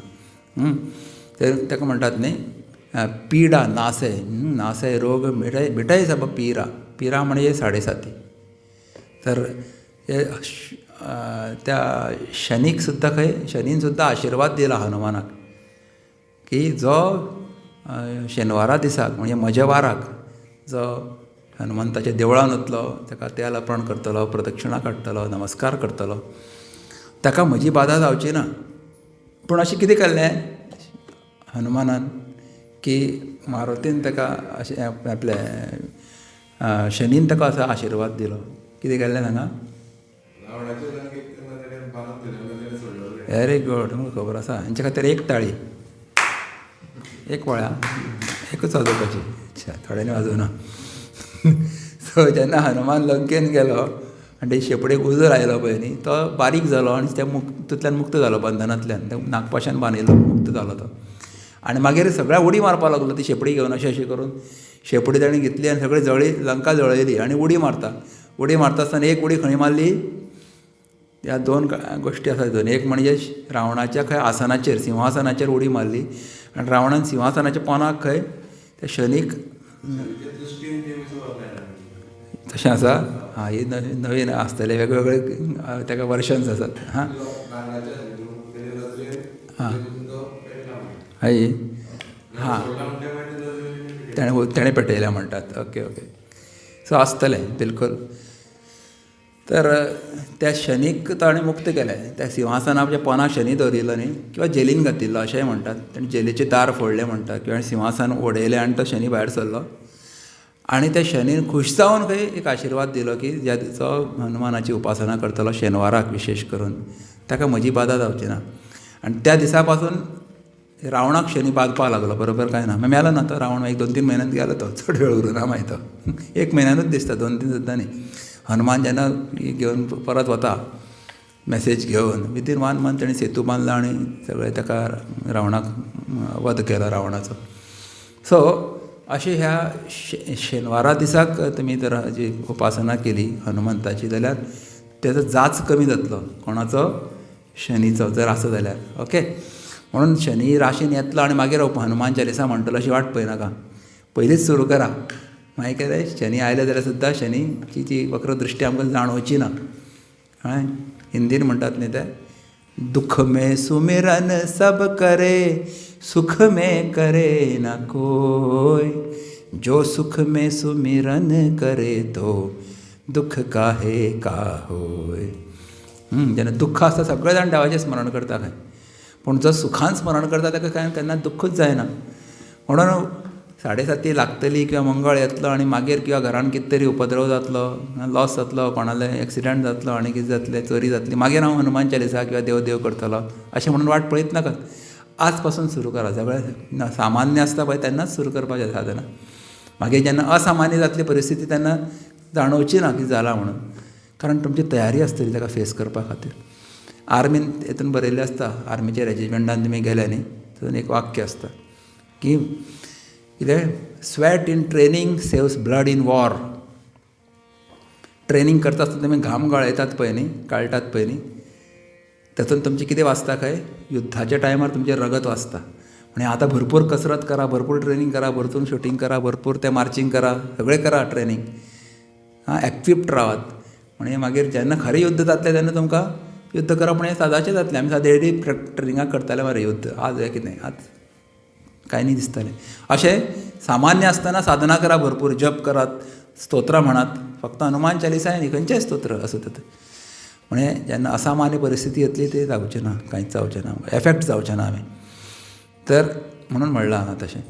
B: ताका म्हणटात न्ही, पिडा नासय, नासय रोग मिटय सब पिरा. पिरा म्हणजे 7.5. तर त्या शनीक सुद्दां शनीन सुद्दां आशिर्वाद दिला हनुमानाक की जो शेनवारा दिसाक म्हणजे म्हज्या वाराक जो हनुमंताच्या देवळान वतलो, ताका तेल अर्पण करतलो, प्रदक्षिणा काडटलो, नमस्कार करतलो, ताका म्हजी बाधा जावची ना. पूण अशें कितें केल्लें हनुमानान की मारुतीन ताका अशें आपले शनीन ताका असो आशिर्वाद दिलो. कितें केल्लें सांगा? वेरी गूड, खबर आसा. हांचे खातीर एक ताळी, एक वळ्या, एकूच वाजोवपाची. अच्छा, थोड्यांनी वाजोवना. सो जेन्ना हनुमान लंकेन गेलो आनी ते शेपडेक उजो आयलो पळय न्ही, तो बारीक जालो आनी त्या तितूंतल्यान मुक्त जालो, बंधनांतल्यान. ते नागपाशान बांदिल्लो, मुक्त जालो तो. आनी मागीर सगळ्या उडी मारपाक लागलो ती शेपडी घेवन. अशें करून शेपडी ताणें घेतली आनी सगळी लंका जळयली आनी उडी मारता. उडी मारता आसतना एक उडी खंय मारली? ह्या 2 गोश्टी आसात हितून. एक म्हणजे रावणाच्या खंय आसनाचेर, सिंहासनाचेर उडी मारली आनी रावणान सिंहासनाच्या पोंदाक खंय त्या शनीक. तशें आसा? ही नवीन आसतलें, वेगवेगळे ताका वर्शन्स आसात. तेणें पेटयल्या म्हणटात. ओके. सो आसतलें बिलकूल. तर त्या शनीक ताणें मुक्त केलें. त्या सिंहासनाच्या पोंदाक शनी दवरिल्लो न्ही, किंवा जेलीन घातिल्लो अशेंय म्हणटात. ताणें जेलीचें दार फोडलें म्हणटात, किंवा सिंहासन ओडयलें आनी तो शनी भायर सरलो. आनी त्या शनीन खूश जावन खंय एक आशिर्वाद दिलो की जो हनुमानाची उपासना करतलो शेनवाराक विशेश करून, ताका म्हजी बाधा जावची ना. आनी त्या दिसा पासून रावणाक शनी बादपाक लागलो. बरोबर काय ना? मागीर मेलो ना तो रावण. 1-2-3 म्हयन्यांत गेलो तो. चड वेळ उरूना मागीर तो. 1 म्हयन्यानूच दिसता, 2-3 सुद्दां न्ही. हनुमान जेन्ना घेवन परत वता मॅसेज घेवन, विदीन 1 मंथ ताणें सेतू बांदलो आनी सगळें ताका रावणाक वध केलो रावणाचो. सो अशें ह्या शेनवारा दिसाक तुमी जर हाजी उपासना केली हनुमंताची, जाल्यार तेजो जाच कमी जातलो. कोणाचो? शनीचो, जर आसा जाल्यार. ओके. म्हणून शनी राशीन येतलो आनी मागीर हनुमान चालिसा म्हणटलो अशी वाट पळयनाका. पयलींच सुरू करा. मागीर कितें शनी आयले जाल्यार सुद्दां शनीची ती वक्रदृश्टी आमकां जाणवची ना. कळ्ळें? हिंदीन म्हणटात न्ही ते, दुख में सुमिरन सब करे, सुख में करे ना कोय, जो सुख में सुमिरन करे तो दुख काहे का होय. जेन्ना दुख्ख आसता सगळे जाण देवाचें स्मरण करता खंय, पूण जो सुखान स्मरण करता ताका कांय केन्ना दुख्खूच जायना. म्हणून 7:30 लागतली किंवा मंगळ येतलो आनी मागीर किंवा घरान कितें तरी उपद्रव जातलो, लॉस जातलो, कोणाले एक्सिडेंट जातलो आनी कितें जातलें, चोरी जातली, मागीर हांव हनुमान चालिसा किंवा देव करतलो अशें म्हणून वाट पळयत नाकात. आज पासून सुरू करा. सगळें सामान्य आसता पळय तेन्नाच सुरू करपाचें साधना. मागीर जेन्ना असामान्य जातली परिस्थिती तेन्ना जाणवची ना की जाला म्हणून, कारण तुमची तयारी आसतली ताका फेस करपा खातीर. आर्मीन हितून बरयल्लें आसता, आर्मीच्या रेजिमेंटान तुमी गेले न्ही, तातूंत एक वाक्य आसता की कितें, sweat in training saves blood in war. Training करता आसतना तुमी घाम गळयतात पळय न्ही, काळटात पळय न्ही, तातूंत तुमचें कितें वाचता काय, युद्धाच्या टायमार तुमचें रगत वाचता. म्हणजे आतां भरपूर कसरत करा, भरपूर ट्रेनींग करा, भरपूर शुटींग करा, भरपूर तें मार्चिंग करा, सगळें करा ट्रेनींग, एक्विप्ड रावात. म्हणजे मागीर जेन्ना खरें युद्ध जातलें तेन्ना तुमकां युद्ध करप म्हणजे सादाचें जातलें. आमी सादें एडी ट्रेनिंगाक करताले मरे युद्ध, आज हें कितें, आज कांय न्ही दिसतालें. अशें सामान्य आसतना साधना करा, भरपूर जप करात, स्तोत्रां म्हणात, फक्त हनुमान चालिसा न्ही, खंयचेंय स्तोत्र असो तातूंत. म्हणजे जेन्ना असामान्य परिस्थिती येतली ते जावचें ना, कांयच जावचें ना, एफेक्ट जावचें ना आमी. तर म्हणून म्हणलां हांगा तशें,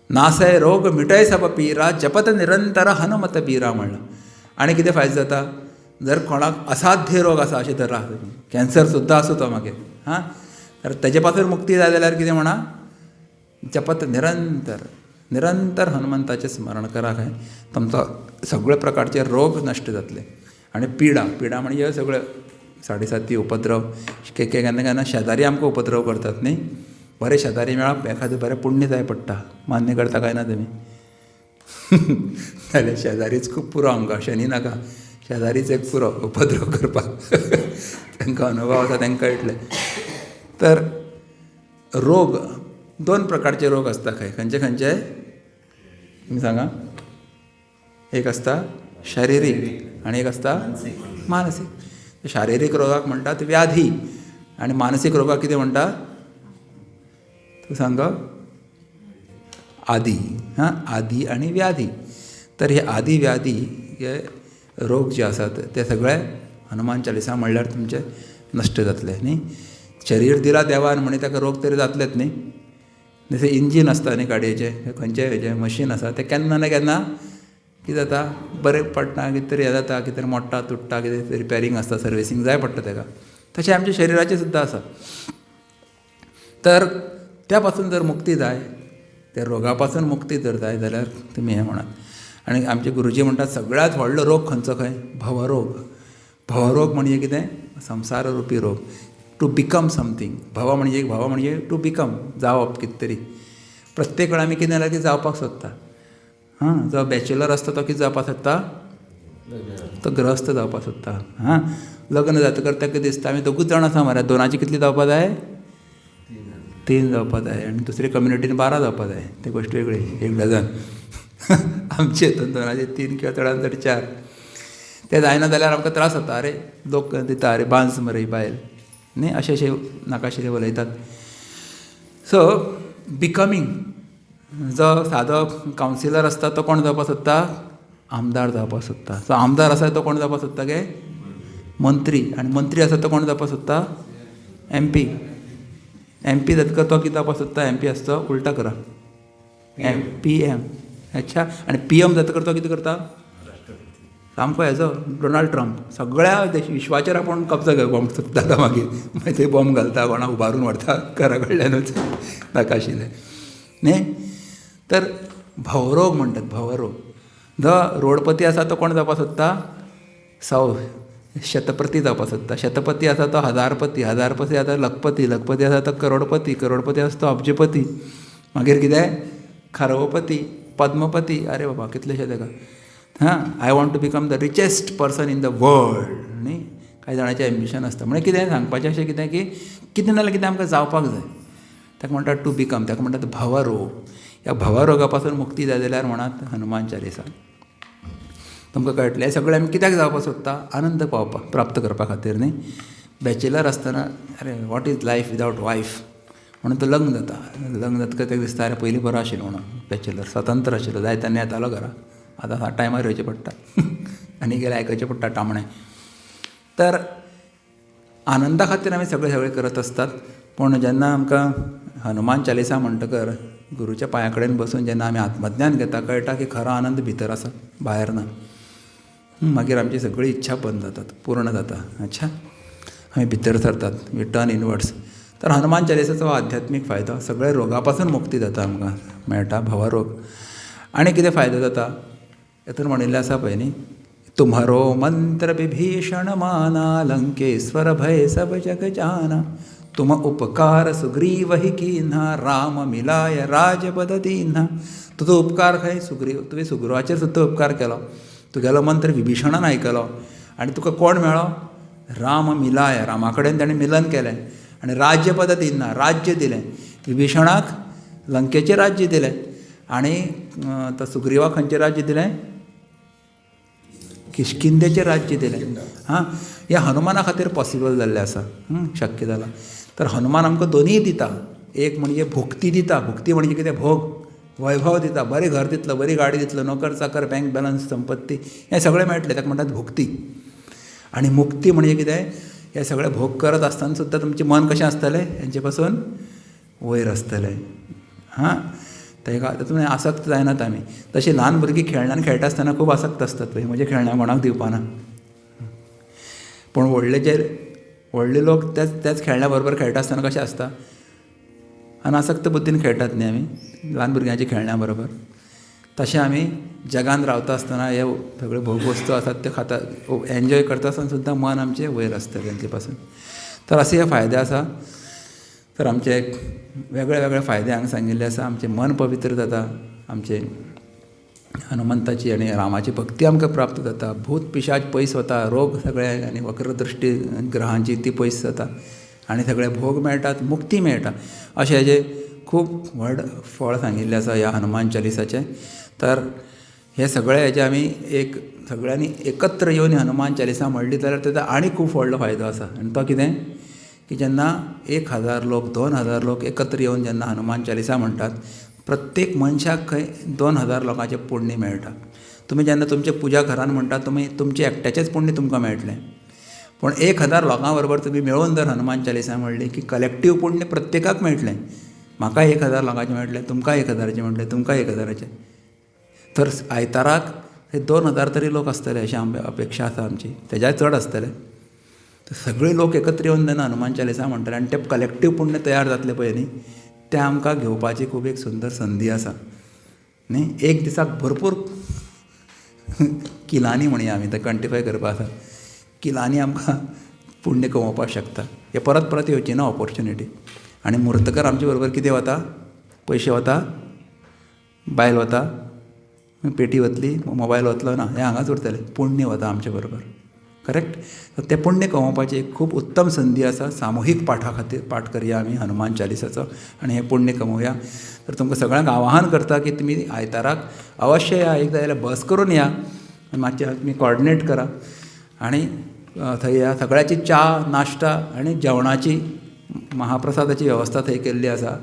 B: नासय रोग मिटय सब पीरा, जपत निरंतर हनुमत बीरा म्हणलां. आनी कितें फायदो जाता, जर कोणाक असाध्य रोग आसा अशें धरा, कॅन्सर सुद्दां आसूं तो मागीर, तर तेजे पासून मुक्ती जाय जाल्यार कितें म्हणा, जपत निरंतर निरंतर हनुमंताचें स्मरण करा, काय तुमचो सगळे प्रकारचे रोग नश्ट जातले. आनी पिडा म्हणजे सगळे साडेसाती उपद्रव, केन्ना केन्ना शेजारी आमकां उपद्रव करतात न्ही, बरे शेजारी मेळप एखादें बरें पुण्य जाय पडटा. मान्य करता काय ना तुमी? जाल्यार शेजारीच खूब पुरो आमकां, शनी नाका, शेजारीच एक पुरो उपद्रव करपाक. तांकां अनुभव आसा, तांकां कळटलें. तर रोग, 2 प्रकारचे रोग आसता खंय, खंयचे खंयचे तुमी सांगा. एक आसता शारिरीक आनी एक आसता मानसीक. शारिरीक रोगाक म्हणटात व्याधी आनी मानसीक रोगाक कितें म्हणटात, तूं सांग. आदी. आदी आनी व्याधी. तर हे आदी व्याधी हे रोग जे आसात ते सगळे हनुमान चालिसा म्हणल्यार तुमचे नश्ट जातले न्ही. शरीर दिला देवान म्हणी ताका रोग तरी जातलेच न्ही. जशें इंजीन आसता न्ही गाडयेचें, खंयचें हेजें मशीन आसा तें केन्ना ना केन्ना कितें जाता, बरें पडटा, कितें तरी हें जाता, कितें तरी मोडटा, तुट्टा, कितें रिपेरींग आसता, सर्विसींग जाय पडटा ताका. तशें आमच्या शरिराचें सुद्दां आसा. तर त्या पासून जर मुक्ती जाय, त्या रोगा पासून मुक्ती जर जाय जाल्यार तुमी हें म्हणात. आनी आमचे गुरुजी म्हणटात सगळ्यांत व्हडलो रोग खंयचो खंय, भवरोग. भवरोग म्हणजे कितें, संसार रुपी रोग. To become something. भव म्हणजे टू बिकम, जावप कितें तरी. प्रत्येक वेळा आमी कितें जाल्यार कितें जावपाक सोदता. जो बॅचलर आसता तो कितें जावपाक सोदता, तो ग्रस्त जावपाक सोदता. लग्न जातकर ताका दिसता आमी दोगूच जाण आसा मरे, 2 कितली जावपाक जाय, 3 जावपाक जाय, आनी दुसरे कम्युनिटीन 12 जावपाक जाय. ती गोश्ट वेगळी, 1 डझन. आमचे हितून 2 3 किंवा चडांत चड 4. ते जायना जाल्यार आमकां त्रास जाता. अरे लोक दिता, अरे बांस मरे बायल न्ही, अशें नाकाशिरे उलयतात. सो बिकमींग, जो सादो कावन्सिलर आसता तो कोण जावपाक सोदता, आमदार जावपाक सोदता. सो आमदार आसा तो कोण जावपाक सोदता गे, मंत्री. आनी मंत्री आसा तो कोण जावपाक सोदता, MP. MP जातकर तो कितें जावपाक सोदता, MP आसा तो उलटा करा, PM. अच्छा. आनी PM जातकर तो कितें करता, सामको हेजो डोनाल्ड ट्रंप. सगळ्या विश्वाचेर आपूण कब्जा घेवपाक सोदता मागीर थंय बॉम्ब घालता, कोणाक उबारून व्हरता घरा कडल्यानूच, नाकाशिल्लें न्ही. तर भवरोग म्हणटात, भवरोग. जो रोडपती आसा तो कोण जावपाक सोदता, शतपती जावपाक सोदता. शतपती आसा तो हजारपती, हजारपती आसा लखपती, लखपती आसा तो करोडपती, करोडपती आसा तो अब्जपती. मागीर कितें, खरवपती, पद्मपती. अरे बाबा कितलेशे ताका. I want to become the richest person in the world न्ही. कांय जाणांचें एम्बिशन आसता. म्हणजे कितें सांगपाचें अशें कितें की कितें नाल्यार कितें आमकां जावपाक जाय, ताका म्हणटात टू बिकम. ताका म्हणटात भवरोग. ह्या भवरोगा पासून मुक्ती जाय जाल्यार म्हणात हनुमान चालिसा. तुमकां कळटलें हें सगळें आमी कित्याक जावपाक सोदता, आनंद पावपाक, प्राप्त करपा खातीर न्ही. बॅचलर आसतना अरे what is life without wife म्हणून तो लग्न जाता. लग्न जातकर ताका दिसता अरे पयलीं बरो आशिल्लो म्हणून, बॅचलर स्वतंत्र आशिल्लो, जाय तेन्ना येतालो घरा. आतां टायमार येवचें पडटा आनी गेल्यार आयकचें पडटा टामणें. तर आनंदा खातीर आमी सगळें करत आसतात. पूण जेन्ना आमकां हनुमान चालिसा म्हणटकर गुरूच्या पांया कडेन बसून जेन्ना आमी आत्मज्ञान घेता, कळटा की खरो आनंद भितर आसा, भायर ना. मागीर आमची सगळी इच्छा बंद जातात, पूर्ण जाता. अच्छा, आमी भितर सरतात, वी टर्न इनवर्ड्स. तर हनुमान चालिसाचो आध्यात्मीक फायदो सगळ्या रोगा पासून मुक्ती जाता आमकां मेळटा भवरोग. आनी कितें फायदो जाता हेतून म्हणिल्लें आसा पळय न्ही, तुम्हारो मंत्र विभीषण माना लंकेश्वर भय सब जग जाना, तुम उपकार सुग्रीव ही कीन्हा राम मिलाय राजपद दीन्हा. तुजो उपकार खंय सुग्रीव, तुवें सुग्रीवाचेर सुद्दां उपकार केलो, तुगेलो मंत्र विभीषणान आयकलो आनी तुका कोण मेळ्ळो, राम मिलाय, रामा कडेन ताणें मिलन केलें आनी राज्यपद दिन्हा, राज्य दिलें. विभीषणाक लंकेचें राज्य दिलें आनी तो सुग्रीवाक खंयचें राज्य दिलें, किष्किंधेचें राज्य दिलें. हां, हें हनुमाना खातीर पॉसिबल जाल्लें आसा, शक्य जालां. तर हनुमान आमकां दोनीय दिता. एक म्हणजे भुक्ती दिता, भुक्ती म्हणजे कितें, भोग, वैभव दिता, बरें घर दितलो, बरी गाडी दितलो, नोकर चाकर, बँक बॅलन्स, संपत्ती, हें सगळें मेळटलें, ताका म्हणटात भुक्ती. आनी मुक्ती म्हणजे कितें, हे सगळें भोग करत आसतना सुद्दां तुमचें मन कशें आसतलें, हेंचे पासून वयर आसतलें. हां, तातूंत आसक्त जायनात आमी. तशीं ल्हान भुरगीं खेळण्यान खेळटा आसतना खूब आसक्त आसतात पळय, म्हजें खेळण्यां कोणाक दिवपाना. पूण व्हडले लोक त्याच खेळण्या बरोबर खेळटा आसतना कशें आसता, अनासक्त बुद्दीन खेळटात न्ही आमी ल्हान भुरग्यांच्या खेळण्यां बरोबर. तशें आमी जगान रावता आसतना हे सगळे भोगवस्तू आसात ते खाता, एन्जॉय करता आसतना सुद्दां मन आमचें वयर आसतलें तेंचे पासून. तर असे हे फायदे आसा. तर आमचे वेगळे वेगळे फायदे हांगा सांगिल्ले आसा. आमचें मन पवित्र जाता, आमचे हनुमंताची आनी रामाची भक्ती आमकां प्राप्त जाता, भूत पिशाच पयस वता, रोग सगळे आनी वक्रदृश्टी ग्रहांची ती पयस जाता आनी सगळे भोग मेळटात, मुक्ती मेळटा. अशें हेजे खूब व्हड फळ सांगिल्लें आसा ह्या हनुमान चालिसाचें. तर हे सगळे हेजे आमी सगळ्यांनी एकत्र येवन हनुमान चालिसा म्हणली जाल्यार ताचो आनी खूब व्हडलो फायदो आसा. आनी तो कितें की जेन्ना 1000 लोक 2000 लोक एकत्र येवन जेन्ना हनुमान चालिसा म्हणटात, प्रत्येक मनशाक खंय 2000 लोकांचें पुण्य मेळटा. तुमी जेन्ना तुमच्या पुजा घरान म्हणटात, तुमी तुमचें एकट्याचेंच पुण्य तुमकां मेळटलें. पूण 1000 लोकां बरोबर तुमी मेळून जर हनुमान चालिसा म्हणली की कलेक्टीव पुण्य प्रत्येकाक मेळटलें. म्हाका 1000 लोकांचें मेळटलें, तुमकां 1000चें मेळटलें, तुमकां 1000चें. तर आयताराक हे 2000 तरी लोक आसतले अशी अपेक्षा आसा आमची, तेज्या चड आसतले. तर सगळे लोक एकत्र येवन जेन्ना हनुमान चालिसा म्हणटले आनी ते कलेक्टीव पुण्य तयार जातले पळय न्ही, तें आमकां घेवपाची खूब एक सुंदर संदी आसा न्ही. एक दिसाक भरपूर किलांनी म्हणया आमी, ते क्वांटिफाय करपा आसा, किलांनी आमकां पुण्य कमोवपाक शकता. हे परत परत येवची ना ऑपॉर्च्युनिटी. आनी मुर्तकर आमचे बरोबर कितें वता, पयशे वता, बायल वता, पेटी वतली, मोबायल वतलो ना, हें हांगाच उरतलें. पुण्य वता आमचे बरोबर, करेक्ट. तर तें पुण्य कमोवपाची एक खूब उत्तम संदी आसा. सामुहीक पाठा खातीर पाठ करया आमी हनुमान चालिसाचो आनी हें पुण्य कमोवया. तर तुमकां सगळ्यांक आवाहन करता की तुमी आयताराक अवश्य या, एकदां जाल्यार बस करून या, मातशें तुमी कॉर्डिनेट करा आनी थंय या. सगळ्याची च्या, नाश्ता आनी जेवणाची, महाप्रसादाची वेवस्था थंय केल्ली आसा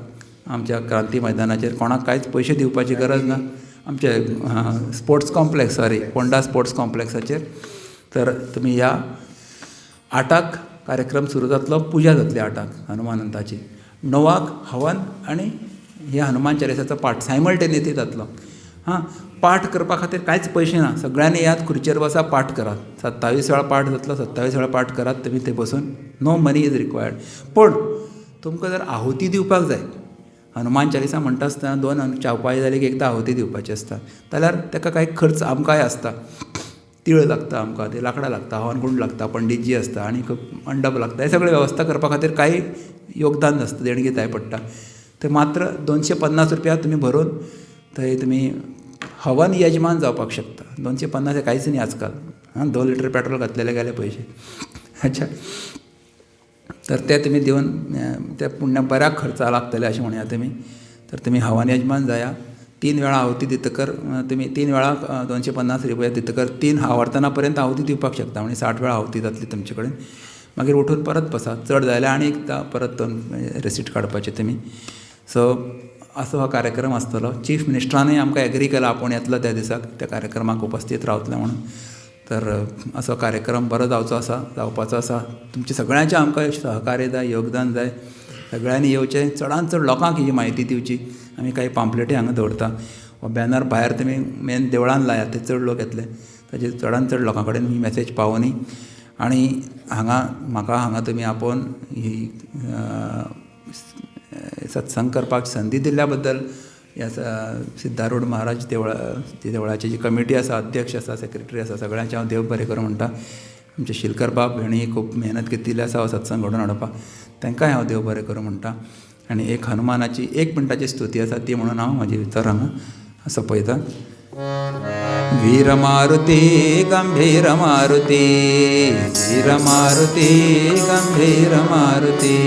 B: आमच्या क्रांती मैदानाचेर. कोणाक कांयच पयशे दिवपाची गरज ना. आमचे स्पोर्ट्स कॉम्प्लेक्स, पोंडा स्पोर्ट्स कॉम्प्लेक्साचेर. तर तुमी या. 8क कार्यक्रम सुरू जातलो, पुजा जातली 8क हनुमंताची. 9क हवन आनी ह्या हनुमान चालिसाचो पाठ सायमल्टेनियसली जातलो. हां, पाठ करपा खातीर कांयच पयशे ना. सगळ्यांनी यात, खुर्चेर बसा, पाठ करात. 27 वेळा पाठ जातलो, 27 वेळा पाठ करात तुमी थंय बसून. No money is required. पूण तुमकां जर आहुती दिवपाक जाय, हनुमान चालिसा म्हणटा आसतना 2 चावपाळी जाली की एकदां आहुती दिवपाची आसता, जाल्यार ताका कांय खर्च आमकांय आसता. तिळ लागता आमकां, ते लांकडां लागता, हवन कुंड लागता, पंडितजी आसता आनी मंडप लागता. हे सगळे वेवस्था करपा खातीर कांय योगदान नासता, देणगी जाय पडटा. थंय मात्र 250 रुपया तुमी भरून थंय तुमी हवन यजमान जावपाक शकता. 250 हे कांयच न्ही आजकाल. 2 लिटर पेट्रोल घातलेले गेले पयशे. अच्छा, तर ते तुमी दिवन ते पुण्य बऱ्याक खर्चा लागतले अशें म्हणया तुमी. तर तुमी हवन यजमान जाया. 3 वेळा आहुती दितकर तुमी 3 वेळा 250 रुपया दितकर 3 आवर्तना पर्यंत आहुती दिवपाक शकता. म्हणजे 60 वेळा आहुती जातली तुमचे कडेन. मागीर उठून परत बसा. चड जाल्यार आनी एकदां परत रेसिट काडपाचें तुमी. सो असो हो कार्यक्रम आसतलो. चीफ मिनिस्टरानूय आमकां एग्री केला आपूण येतलो त्या दिसाक, त्या कार्यक्रमाक उपस्थित रावतले म्हणून. तर असो कार्यक्रम बरो जावपाचो आसा. तुमचे सगळ्यांचें आमकां सहकार्य जाय, योगदान जाय. सगळ्यांनी येवचें, चडांत चड लोकांक ही म्हायती दिवची. आमी काही पाम्पलेटी हांगा दवरता, हो बॅनर भायर तुमी मेन देवळान लायात, ते चड लोक येतले. ताजे चडांत चड लोकां कडेन ही मॅसेज पावोनी. आनी म्हाका हांगा तुमी आपोवन ही सत्संग करपाक संदी दिल्ल्या बद्दल ह्या सिद्धारूढ महाराज देवळाची जी कमिटी आसा, अध्यक्ष आसा, सेक्रेटरी आसा, सगळ्यांचे हांव देव बरें करूं म्हणटा. आमचे शिलकर बाब हांणी खूब मेहनत घेतिल्ली आसा हो सत्संग घडोवन हाडपाक, तांकांय हांव देव बरें करूं म्हणटा. आनी एक हनुमानाची 1 मिनटाची स्तुती आसा ती म्हणून हांव म्हाजी विचार हांगा सोंपयता. वीर मारुती गंभीर मारुती, वीर मारुती गंभीर मारुती,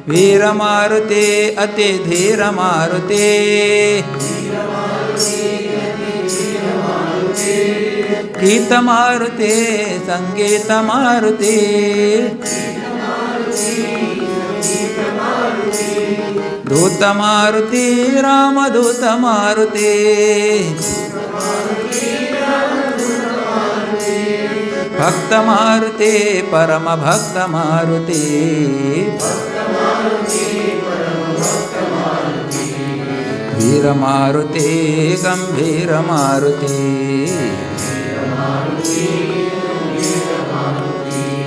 B: वीर मारुती अति धीर मारुती, गीत मारुती संगीत मारुती, दूत मारुती रामदूत मारुती, भक्त मारुती परम भक्त मारुती, वीर मारुती गंभीर मारुती,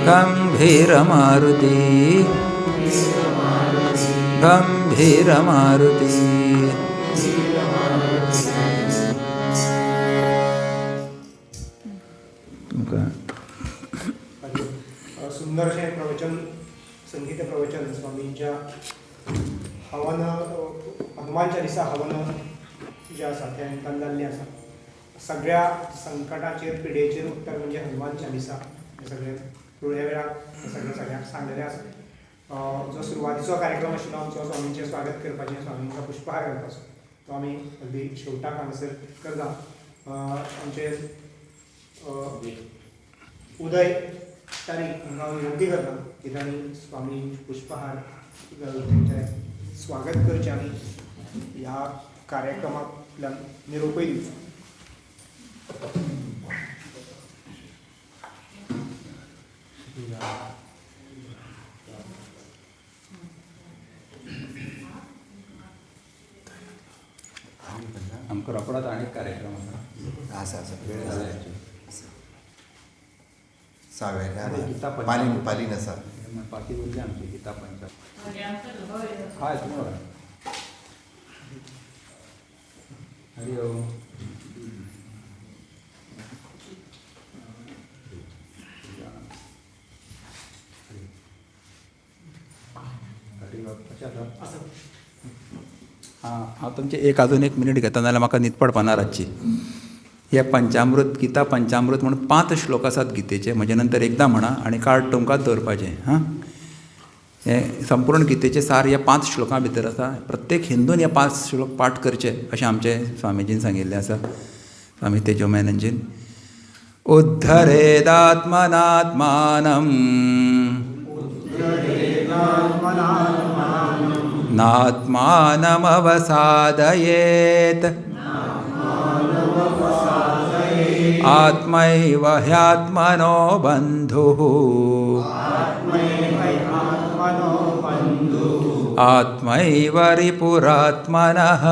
B: गंभीर मारुती, गंभीर मारुती.
A: सुंदरशें प्रवचन, संगीत प्रवचन स्वामींच्या हवन, हनुमान चालिसा हवन जे आसा त्या निमतान जाल्लें आसा. सगळ्या संकटाचेर पिडेचेर उत्तर म्हणजे हनुमान चालिसा हे सगळे तुळ्या वेळार सगळ्यांक सांगलेलें आसा. जो सुरवातीचो कार्यक्रम आशिल्लो आमचो स्वामींचें स्वागत करपाचें, स्वामींका पुष्पहार घालपाचो, तो आमी अगदी शेवटाक हांगासर करता. आमचे उदय तारी हांकां हांव विनंती करता की तांणी स्वामी पुष्पहार घालून तेंचें स्वागत करचें आनी ह्या कार्यक्रमांतल्यान निरोपय दिवचो.
B: आमकां रोखडोच आनी एक कार्यक्रम आसा.
C: वेळ आसा. सावेल्यान
B: गीता
C: पालीन आसा.
B: पाकी उरली आमची गीता पंच. हाय तुम्हाला हरि ओम. हांव तुमचे अजून एक मिनीट घेता, नाल्यार म्हाका न्हीद पडपाना रातची. हे पंचामृत, गीता पंचामृत म्हणून 5 श्लोक आसात गीतेचे. म्हजे नंतर एकदां म्हणा आनी कार्ड तुमकांच दवरपाचें. हां, हे संपूर्ण गीतेचे सार ह्या 5 श्लोकां भितर आसा. प्रत्येक हिंदून हे 5 श्लोक पाठ करचे अशें आमचे स्वामीजीन सांगिल्लें आसा, स्वामी तेजोमयानंदजीन. उद्धरेदात्मनात्मानं नात्मानमवसादयेत् आत्मैव ह्यात्मनो बन्धुः आत्मैव रिपुरात्मनः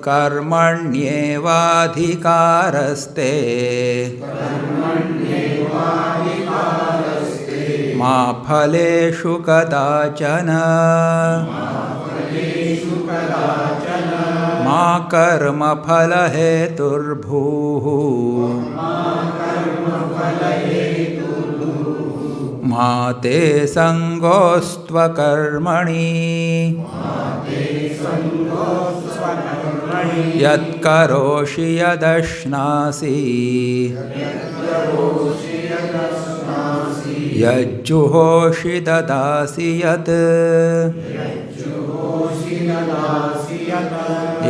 B: कर्मण्येवाधिकारस्ते मा फलेषु कदाचन मा कर्मफलहेतुर्भूः मा ते सङ्गोऽस्त्वकर्मणि यत्करोषि यदश्नासि यज्जुहोषि ददासि यत्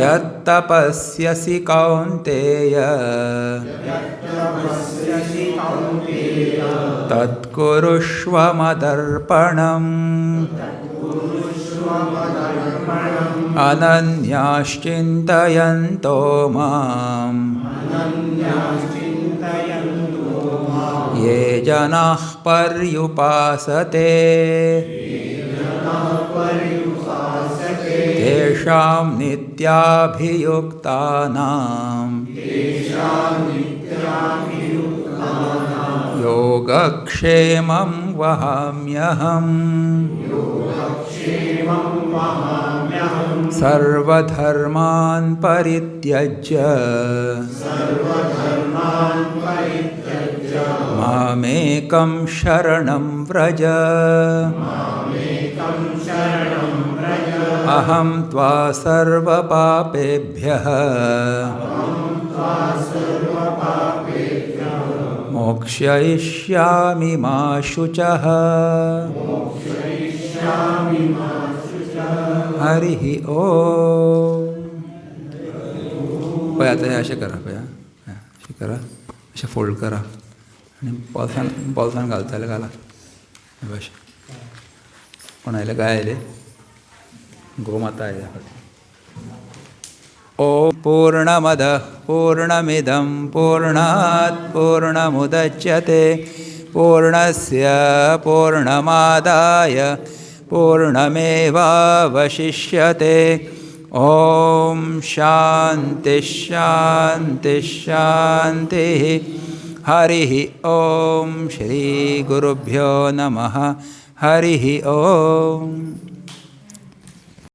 B: यत्तपस्यसि कौन्तेय तत्कुरुष्व मदर्पणम् अनन्याश्चिन्तयन्तो माम् ये जनाः पर्युपासते तेषां नित्याभियुक्तानां योगक्षेमं वहाम्यहम् सर्वधर्मान् परित्यज्य मामेकं शरणं व्रज अहं त्वा सर्वपापेभ्यः मोक्षयिष्यामि मा शुचः हरिः ओम. पय आता हे असे करा, पया असे करा, असे फोल्ड करा आणि बॉल्सान घालता घाला. बस कोण आयले, काय आयले, गोमाता आहे. ओम पूर्णमदः पूर्णमिदं पूर्णात् पूर्णमुदच्यते पूर्णस्य पूर्णमादाय पूर्णमेवावशिष्यते. ओम शांति शांति शांतिः. हरिः ओम. श्री गुरुभ्यो नमः. हरिः ओम.